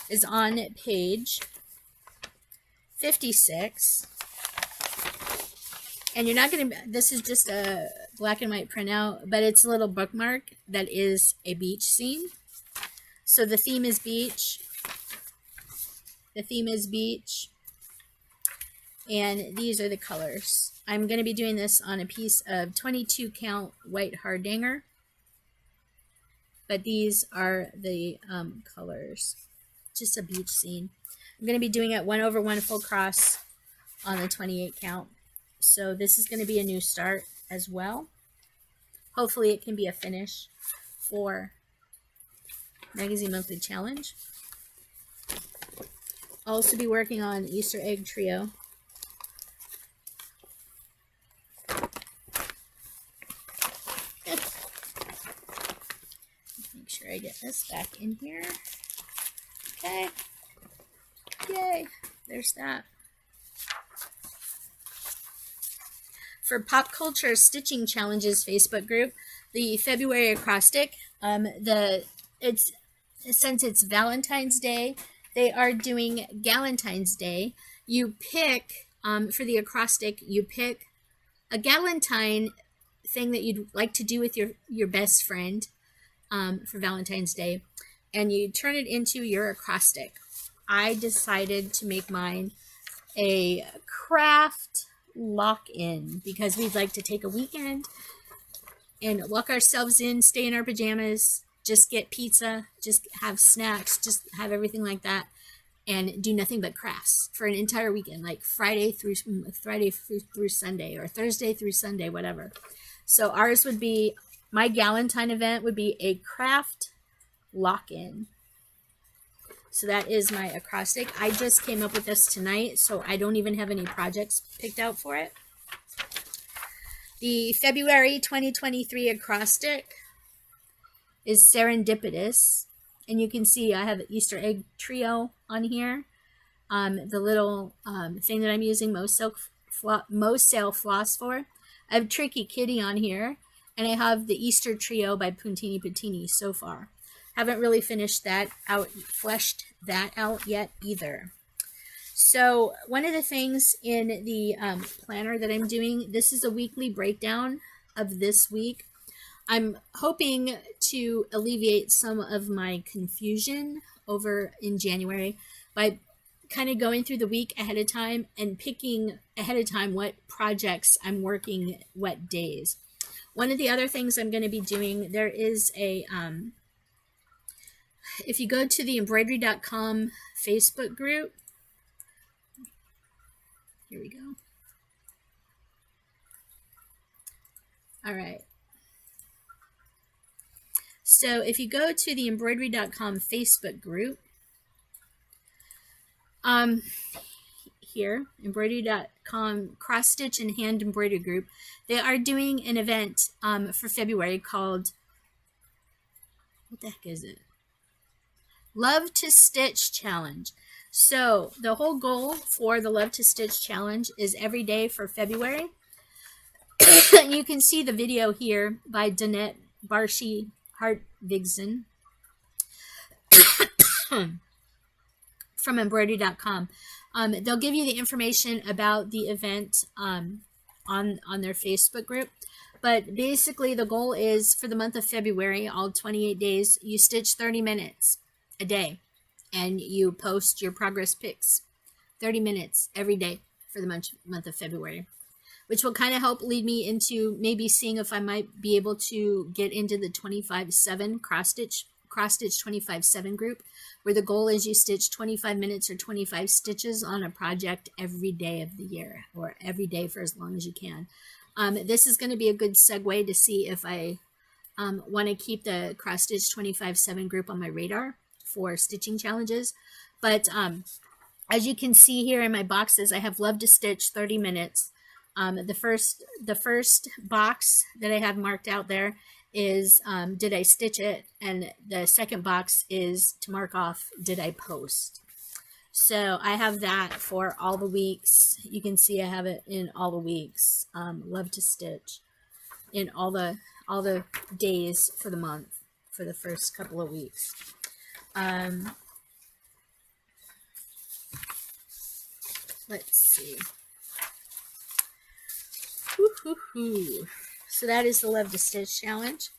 is on page 56. And you're not going to, this is just a black and white printout, but it's a little bookmark that is a beach scene. So the theme is beach. The theme is beach. And these are the colors. I'm going to be doing this on a piece of 22 count white hardanger, but these are the colors. Just a beach scene. I'm going to be doing it 1/1 full cross on the 28 count. So this is going to be a new start as well. Hopefully it can be a finish for Magazine Monthly Challenge. I'll also be working on Easter Egg Trio. Make sure I get this back in here. Okay. Yay. There's that. For Pop Culture Stitching Challenges Facebook group, the February acrostic, since it's Valentine's Day, they are doing Galentine's Day. You pick, for the acrostic, you pick a galentine thing that you'd like to do with your best friend for Valentine's Day, and you turn it into your acrostic. I decided to make mine a craft lock-in because we'd like to take a weekend and lock ourselves in, stay in our pajamas, just get pizza, just have snacks, just have everything like that, and do nothing but crafts for an entire weekend, like Friday through Sunday or Thursday through Sunday, whatever. So ours would be, my Galentine event would be a craft lock-in. So that is my acrostic. I just came up with this tonight, so I don't even have any projects picked out for it. The February 2023 acrostic is Serendipitous. And you can see I have an Easter Egg Trio on here. The little thing that I'm using Most Sail Floss for. I have Tricky Kitty on here. And I have the Easter Trio by Puntini Puntini so far. Haven't really finished that out, fleshed that out yet either. So one of the things in the planner that I'm doing, this is a weekly breakdown of this week. I'm hoping to alleviate some of my confusion over in January by kind of going through the week ahead of time and picking ahead of time what projects I'm working what days. One of the other things I'm going to be doing, there is a if you go to the embroidery.com Facebook group, here we go. All right. So if you go to the embroidery.com Facebook group, here, embroidery.com cross stitch and hand embroidery group, they are doing an event for February called, what the heck is it? Love to Stitch Challenge. So the whole goal for the Love to Stitch Challenge is every day for February. You can see the video here by Danette Barshi Hartvigsen from embroidery.com. They'll give you the information about the event on their Facebook group. But basically the goal is for the month of February, all 28 days, you stitch 30 minutes a day and you post your progress pics 30 minutes every day for the month of February, which will kind of help lead me into maybe seeing if I might be able to get into the 25/7 cross stitch 25/7 group, where the goal is you stitch 25 minutes or 25 stitches on a project every day of the year, or every day for as long as you can. This is going to be a good segue to see if I want to keep the cross stitch 25/7 group on my radar for stitching challenges. But as you can see here in my boxes, I have Love to Stitch 30 minutes. The first box that I have marked out there is did I stitch it, and the second box is to mark off did I post. So I have that for all the weeks. You can see I have it in all the weeks. Love to Stitch in all the days for the month for the first couple of weeks. Let's see. So that is the Love to Stitch challenge.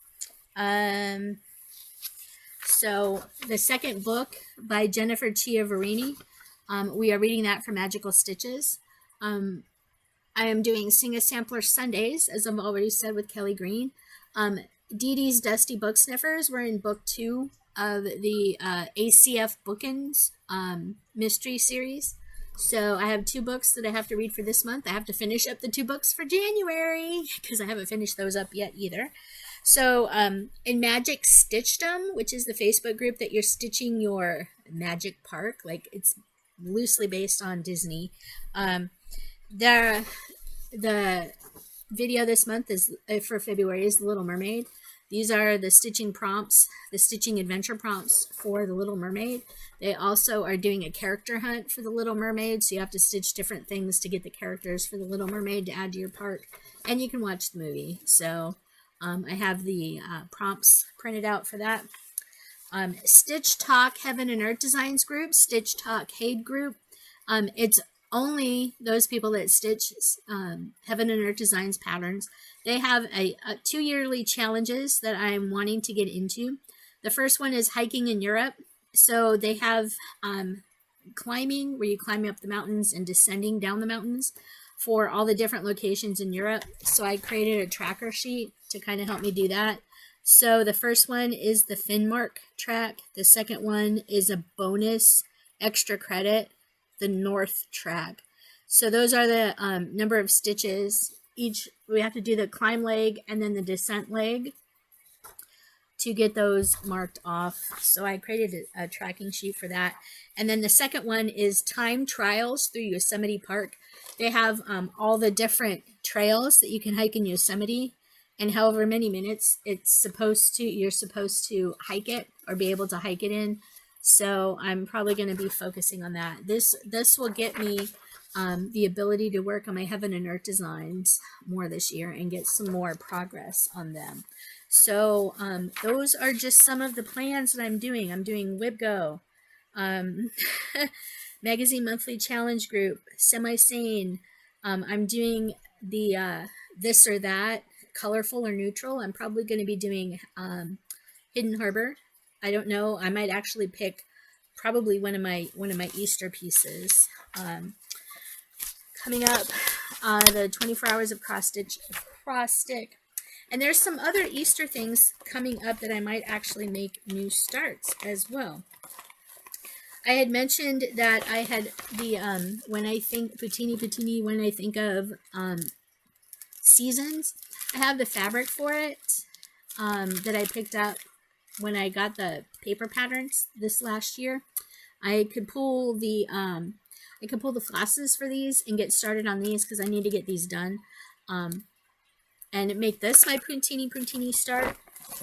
So the second book by Jennifer Chiavarini, we are reading that for Magical Stitches. I am doing Sing a Sampler Sundays, as I've already said, with Kelly Green. Dee Dee's Dusty Book Sniffers. We're in book 2 of the ACF Bookins mystery series. So I have 2 books that I have to read for this month. I have to finish up the 2 books for January because I haven't finished those up yet either. So in Magic Stitchdom, which is the Facebook group that you're stitching your magic park, like it's loosely based on Disney. The video this month is for February is The Little Mermaid. These are the stitching prompts, the stitching adventure prompts for The Little Mermaid. They also are doing a character hunt for The Little Mermaid, so you have to stitch different things to get the characters for The Little Mermaid to add to your park, and you can watch the movie. So I have the prompts printed out for that. Stitchtalk Heaven and Earth Designs group, Stitchtalk HAED group. It's only those people that stitch Heaven and Earth Designs patterns. They have a 2 yearly challenges that I'm wanting to get into. The first one is hiking in Europe. So they have climbing, where you climb up the mountains, and descending down the mountains for all the different locations in Europe. So I created a tracker sheet to kind of help me do that. So the first one is the Finmark track. The second one is a bonus extra credit, the North track. So those are the number of stitches. We have to do the climb leg and then the descent leg to get those marked off. So I created a tracking sheet for that. And then the second one is time trials through Yosemite Park. They have all the different trails that you can hike in Yosemite, and however many minutes you're supposed to hike it or be able to hike it in. So I'm probably going to be focusing on that. This will get me the ability to work on my Heaven and Earth designs more this year and get some more progress on them. So those are just some of the plans that I'm doing. I'm doing WIPGO, Magazine Monthly Challenge Group, Sane. I'm doing the This or That, Colorful or Neutral. I'm probably going to be doing Hidden Harbor. I don't know. I might actually pick probably one of my Easter pieces. Coming up, the 24 hours of cross stick. And there's some other Easter things coming up that I might actually make new starts as well. I had mentioned that I had the when I think Putini, when I think of seasons, I have the fabric for it that I picked up when I got the paper patterns this last year. I could pull the flosses for these and get started on these because I need to get these done. And make this my Puntini start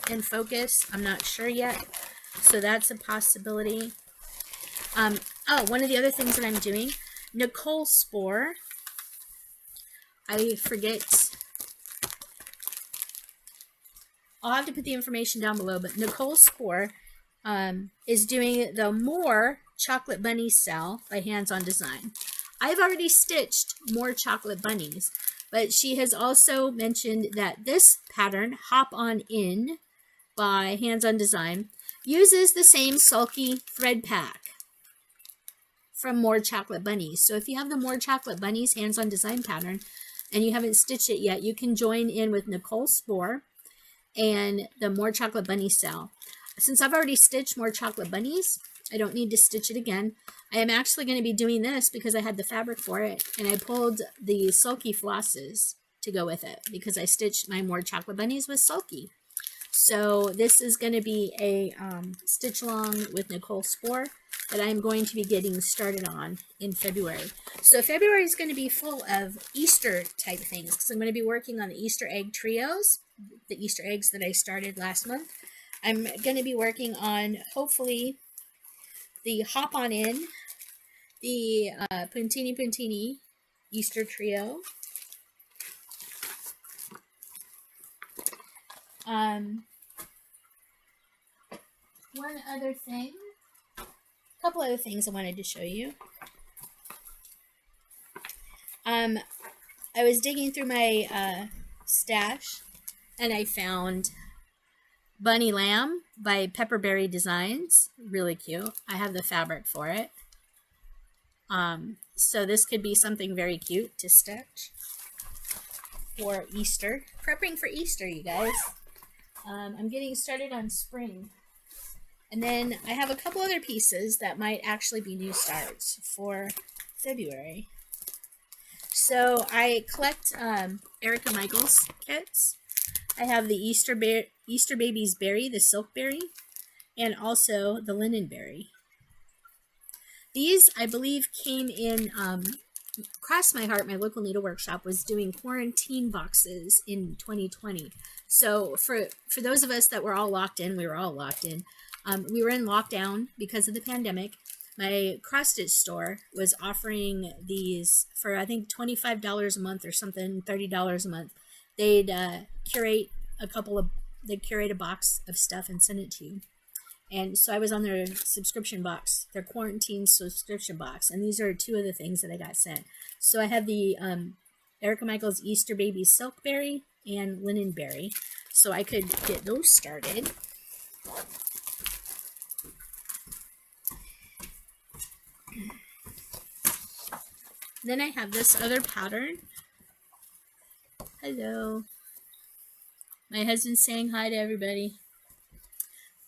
and focus. I'm not sure yet, so that's a possibility. One of the other things that I'm doing, Nicole Spore. I forget. I'll have to put the information down below, but Nicole Spore is doing the More Chocolate Bunny Cell by Hands On Design. I've already stitched More Chocolate Bunnies, but she has also mentioned that this pattern, Hop On In by Hands On Design, uses the same sulky thread pack from More Chocolate Bunnies. So if you have the More Chocolate Bunnies Hands On Design pattern and you haven't stitched it yet, you can join in with Nicole Spore and the More Chocolate Bunny Cell. Since I've already stitched More Chocolate Bunnies, I don't need to stitch it again. I am actually going to be doing this because I had the fabric for it, and I pulled the sulky flosses to go with it because I stitched my More Chocolate Bunnies with sulky. So this is going to be a stitch along with Nicole Spore that I'm going to be getting started on in February. So February is going to be full of Easter type things because I'm going to be working on the Easter egg trios, the Easter eggs that I started last month. I'm going to be working on, hopefully, the Hop On In, the Puntini Easter trio. One other thing, a couple other things I wanted to show you. I was digging through my stash and I found Bunny Lamb by Pepperberry Designs. Really cute. I have the fabric for it. So this could be something very cute to stitch for Easter. Prepping for Easter, you guys. I'm getting started on spring. And then I have a couple other pieces that might actually be new starts for February. So I collect Erica Michaels kits. I have the Easter Baby's Berry, the Silk Berry, and also the Linen Berry. These, I believe, came in, Cross My Heart, my local needle workshop, was doing quarantine boxes in 2020. So for those of us that were all locked in, we were all locked in. We were in lockdown because of the pandemic. My cross stitch store was offering these for, I think, $25 a month or something, $30 a month. They'd curate a box of stuff and send it to you. And so I was on their subscription box, their quarantine subscription box. And these are two of the things that I got sent. So I have the Erica Michaels Easter Baby Silk Berry and Linen Berry. So I could get those started. Then I have this other pattern. Hello. My husband's saying hi to everybody.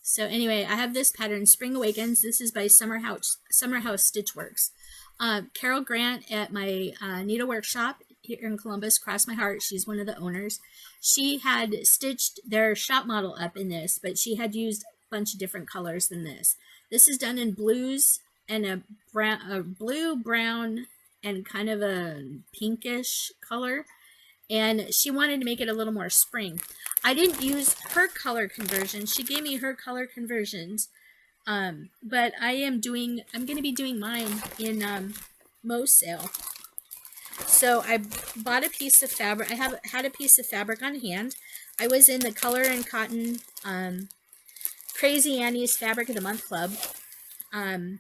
So anyway, I have this pattern, Spring Awakens. This is by Summer House Stitchworks. Carol Grant at my needle workshop here in Columbus, Cross My Heart, she's one of the owners. She had stitched their shop model up in this, but she had used a bunch of different colors than this. This is done in blues and a blue, brown, and kind of a pinkish color. And she wanted to make it a little more spring. I didn't use her color conversion. She gave me her color conversions. But I'm going to be doing mine in Mo's sale. So I bought a piece of fabric. I had a piece of fabric on hand. I was in the Color and Cotton Crazy Annie's Fabric of the Month Club in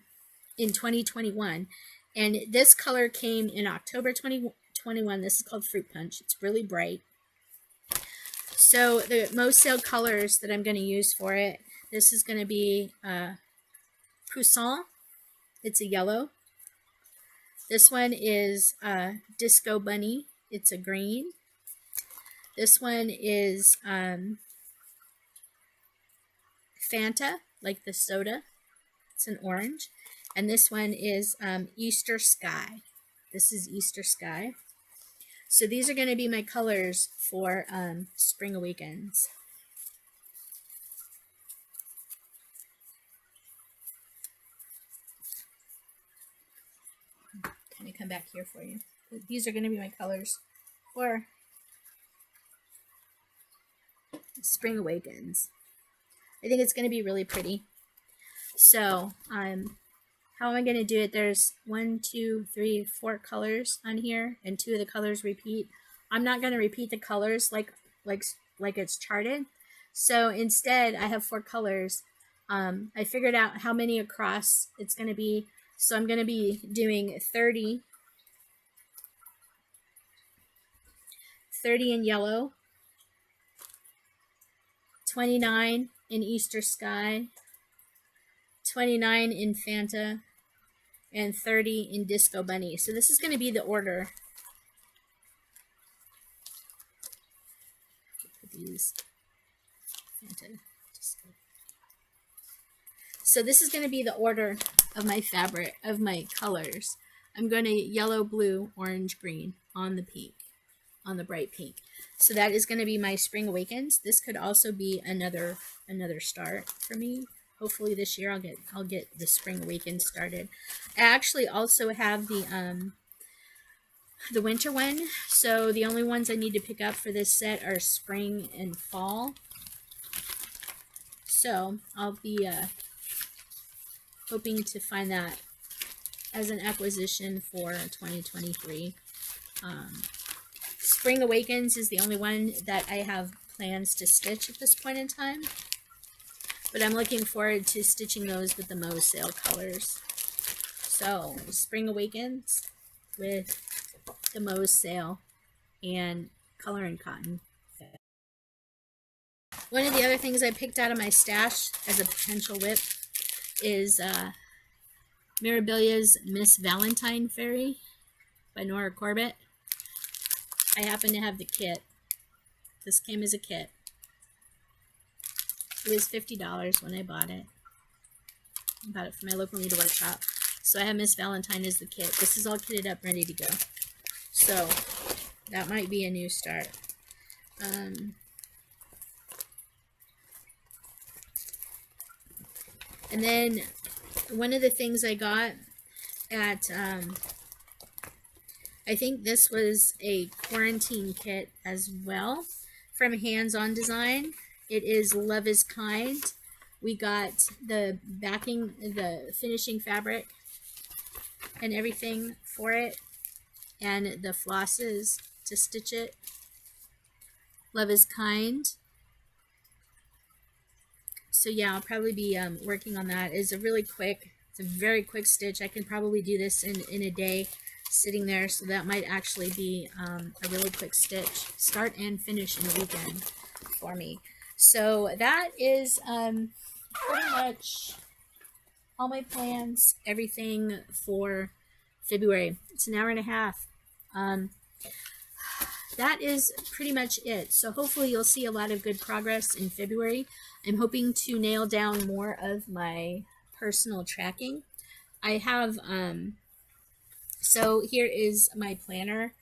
2021. And this color came in October 2021. This is called Fruit Punch. It's really bright. So the most sale colors that I'm going to use for it, this is going to be Poussin. It's a yellow. This one is Disco Bunny. It's a green. This one is Fanta, like the soda. It's an orange. And this one is Easter Sky. This is Easter Sky. So these are going to be my colors for Spring Awakens. Kind of come back here for you. These are going to be my colors for Spring Awakens. I think it's going to be really pretty. So, how am I going to do it? There's 1, 2, 3, 4 colors on here, and 2 of the colors repeat. I'm not going to repeat the colors like it's charted. So instead, I have 4 colors. I figured out how many across it's going to be. So I'm going to be doing 30 in yellow, 29 in Easter Sky, 29 in Fanta, and 30 in Disco Bunny. So this is going to be the order. Put these Fanta, Disco. So this is going to be the order of my fabric, of my colors. I'm going to yellow, blue, orange, green on the pink, on the bright pink. So that is going to be my Spring Awakens. This could also be another start for me. Hopefully this year I'll get the Spring Awakens started. I actually also have the winter one. So the only ones I need to pick up for this set are spring and fall. So I'll be hoping to find that as an acquisition for 2023. Spring Awakens is the only one that I have plans to stitch at this point in time. But I'm looking forward to stitching those with the Mo's sale colors. So, Spring Awakens with the Mo's sale and Color and Cotton. One of the other things I picked out of my stash as a potential whip is Mirabilia's Miss Valentine Fairy by Nora Corbett. I happen to have the kit. This came as a kit. It was $50 when I bought it. I bought it from my local needlework shop. So I have Miss Valentine as the kit. This is all kitted up, ready to go. So that might be a new start. And then one of the things I got at, I think this was a quarantine kit as well from Hands On Design. It is Love is Kind. We got the backing, the finishing fabric and everything for it, and the flosses to stitch it. Love is Kind. So yeah, I'll probably be working on that. It's a really quick, it's a very quick stitch. I can probably do this in a day sitting there, so that might actually be a really quick stitch, start and finish in a weekend for me. So that is pretty much all my plans, everything for February. It's an hour and a half. That is pretty much it. So hopefully you'll see a lot of good progress in February. I'm hoping to nail down more of my personal tracking. I have, so here is my planner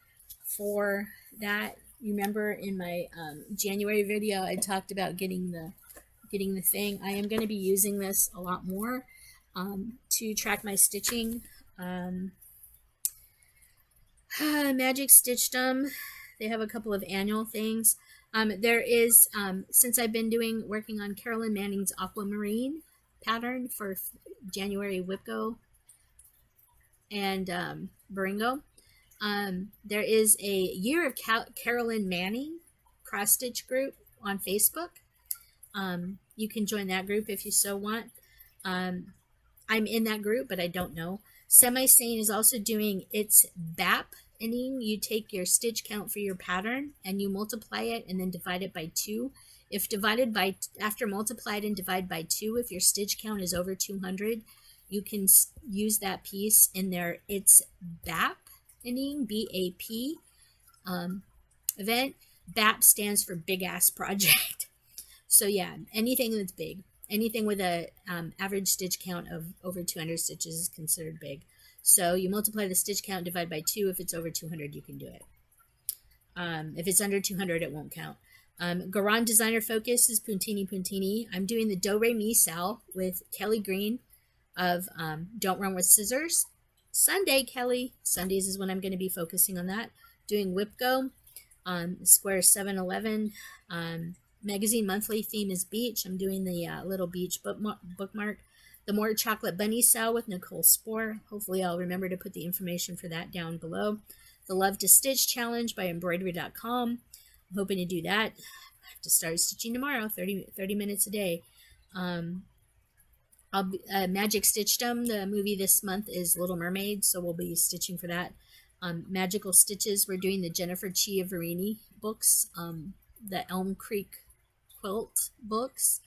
for that. You remember in my January video, I talked about getting the thing. I am going to be using this a lot more to track my stitching. Magic Stitchdom. They have a couple of annual things. There is, since I've been working on Carolyn Manning's Aquamarine pattern for January WIPGO and Baringo, there is a Year of Carolyn Manning cross stitch group on Facebook. You can join that group if you so want. I'm in that group, but I don't know. Sane is also doing its BAP. You take your stitch count for your pattern and you multiply it and then divide it by 2. If divided by, after multiplied and divide by 2, if your stitch count is over 200, you can use that piece in their It's BAP, B-A-P event. BAP stands for Big Ass Project. So yeah, anything that's big, anything with a average stitch count of over 200 stitches is considered big. So you multiply the stitch count, divide by 2. If it's over 200, you can do it. If it's under 200, it won't count. GaRon Designer Focus is Puntini Puntini. I'm doing the Do Re Mi Sal with Kelly Green of Don't Run with Scissors. Sunday, Kelly. Sundays is when I'm going to be focusing on that. Doing WIPGO. Square 711. Magazine monthly theme is beach. I'm doing the little beach bookmark. The More Chocolate Bunny Sal with Nicole Spohr. Hopefully I'll remember to put the information for that down below. The Love to Stitch Challenge by embroidery.com. I'm hoping to do that. I have to start stitching tomorrow, 30 minutes a day. Magic Stitchdom, the movie this month is Little Mermaid, so we'll be stitching for that. Magical Stitches, we're doing the Jennifer Chiavarini books, the Elm Creek Quilt books.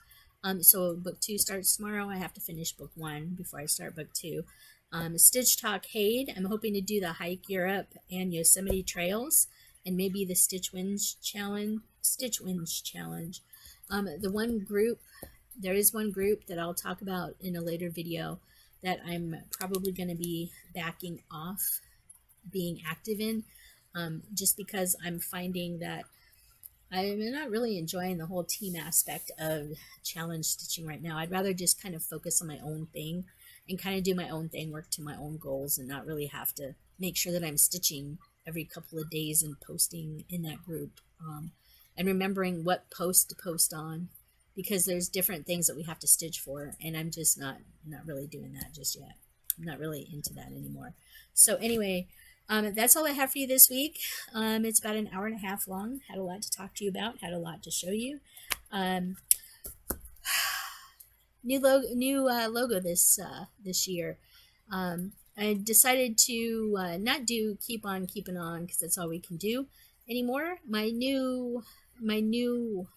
So book 2 starts tomorrow. I have to finish book 1 before I start book 2. Stitchtalk HAED. I'm hoping to do the Hike Europe and Yosemite trails, and maybe the Stitch Winds challenge. The one group, there is one group that I'll talk about in a later video that I'm probably going to be backing off being active in, just because I'm finding that I'm not really enjoying the whole team aspect of challenge stitching right now. I'd rather just kind of focus on my own thing and kind of do my own thing, work to my own goals, and not really have to make sure that I'm stitching every couple of days and posting in that group, and remembering what post to post on, because there's different things that we have to stitch for, and I'm just not really doing that just yet. I'm not really into that anymore. So anyway, that's all I have for you this week. It's about an hour and a half long. Had a lot to talk to you about. Had a lot to show you. New logo this year. I decided to not do Keep On Keeping On, because that's all we can do anymore. My new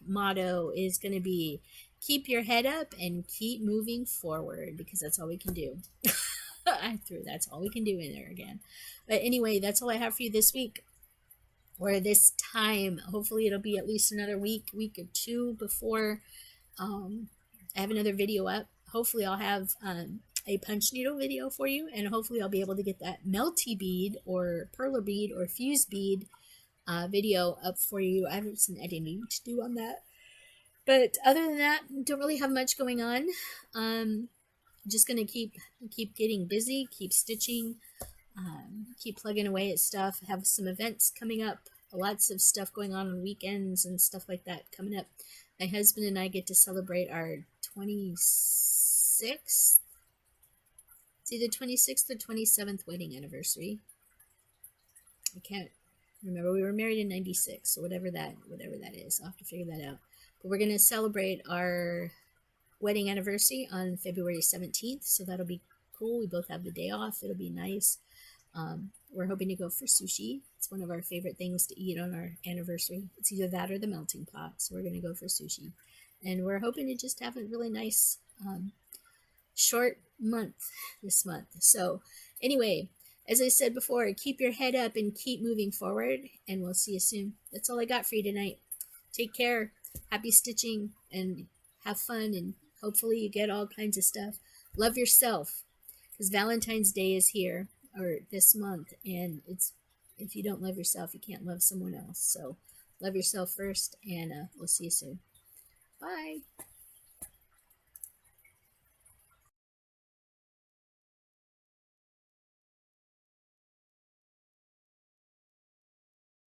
motto is going to be Keep Your Head Up and Keep Moving Forward, because that's all we can do. That's all we can do in there again. But anyway, that's all I have for you this week, or this time. Hopefully it'll be at least another week or two before I have another video up. Hopefully I'll have a punch needle video for you, and hopefully I'll be able to get that melty bead or perler bead or fuse bead video up for you. I have some editing to do on that. But other than that, don't really have much going on. Just gonna keep getting busy, keep stitching, keep plugging away at stuff. Have some events coming up, lots of stuff going on weekends and stuff like that coming up. My husband and I get to celebrate our 26th. It's either 26th or 27th wedding anniversary. I can't remember. We were married in '96, so whatever that is, I'll have to figure that out. But we're gonna celebrate our wedding anniversary on February 17th, so that'll be cool. We both have the day off. It'll be nice. We're hoping to go for sushi. It's one of our favorite things to eat on our anniversary. It's either that or the melting pot, so we're going to go for sushi. And we're hoping to just have a really nice short month this month. So anyway, as I said before, keep your head up and keep moving forward, and we'll see you soon. That's all I got for you tonight. Take care. Happy stitching, and have fun, and hopefully you get all kinds of stuff. Love yourself, because Valentine's Day is here, or this month, and if you don't love yourself, you can't love someone else. So love yourself first, and we'll see you soon. Bye.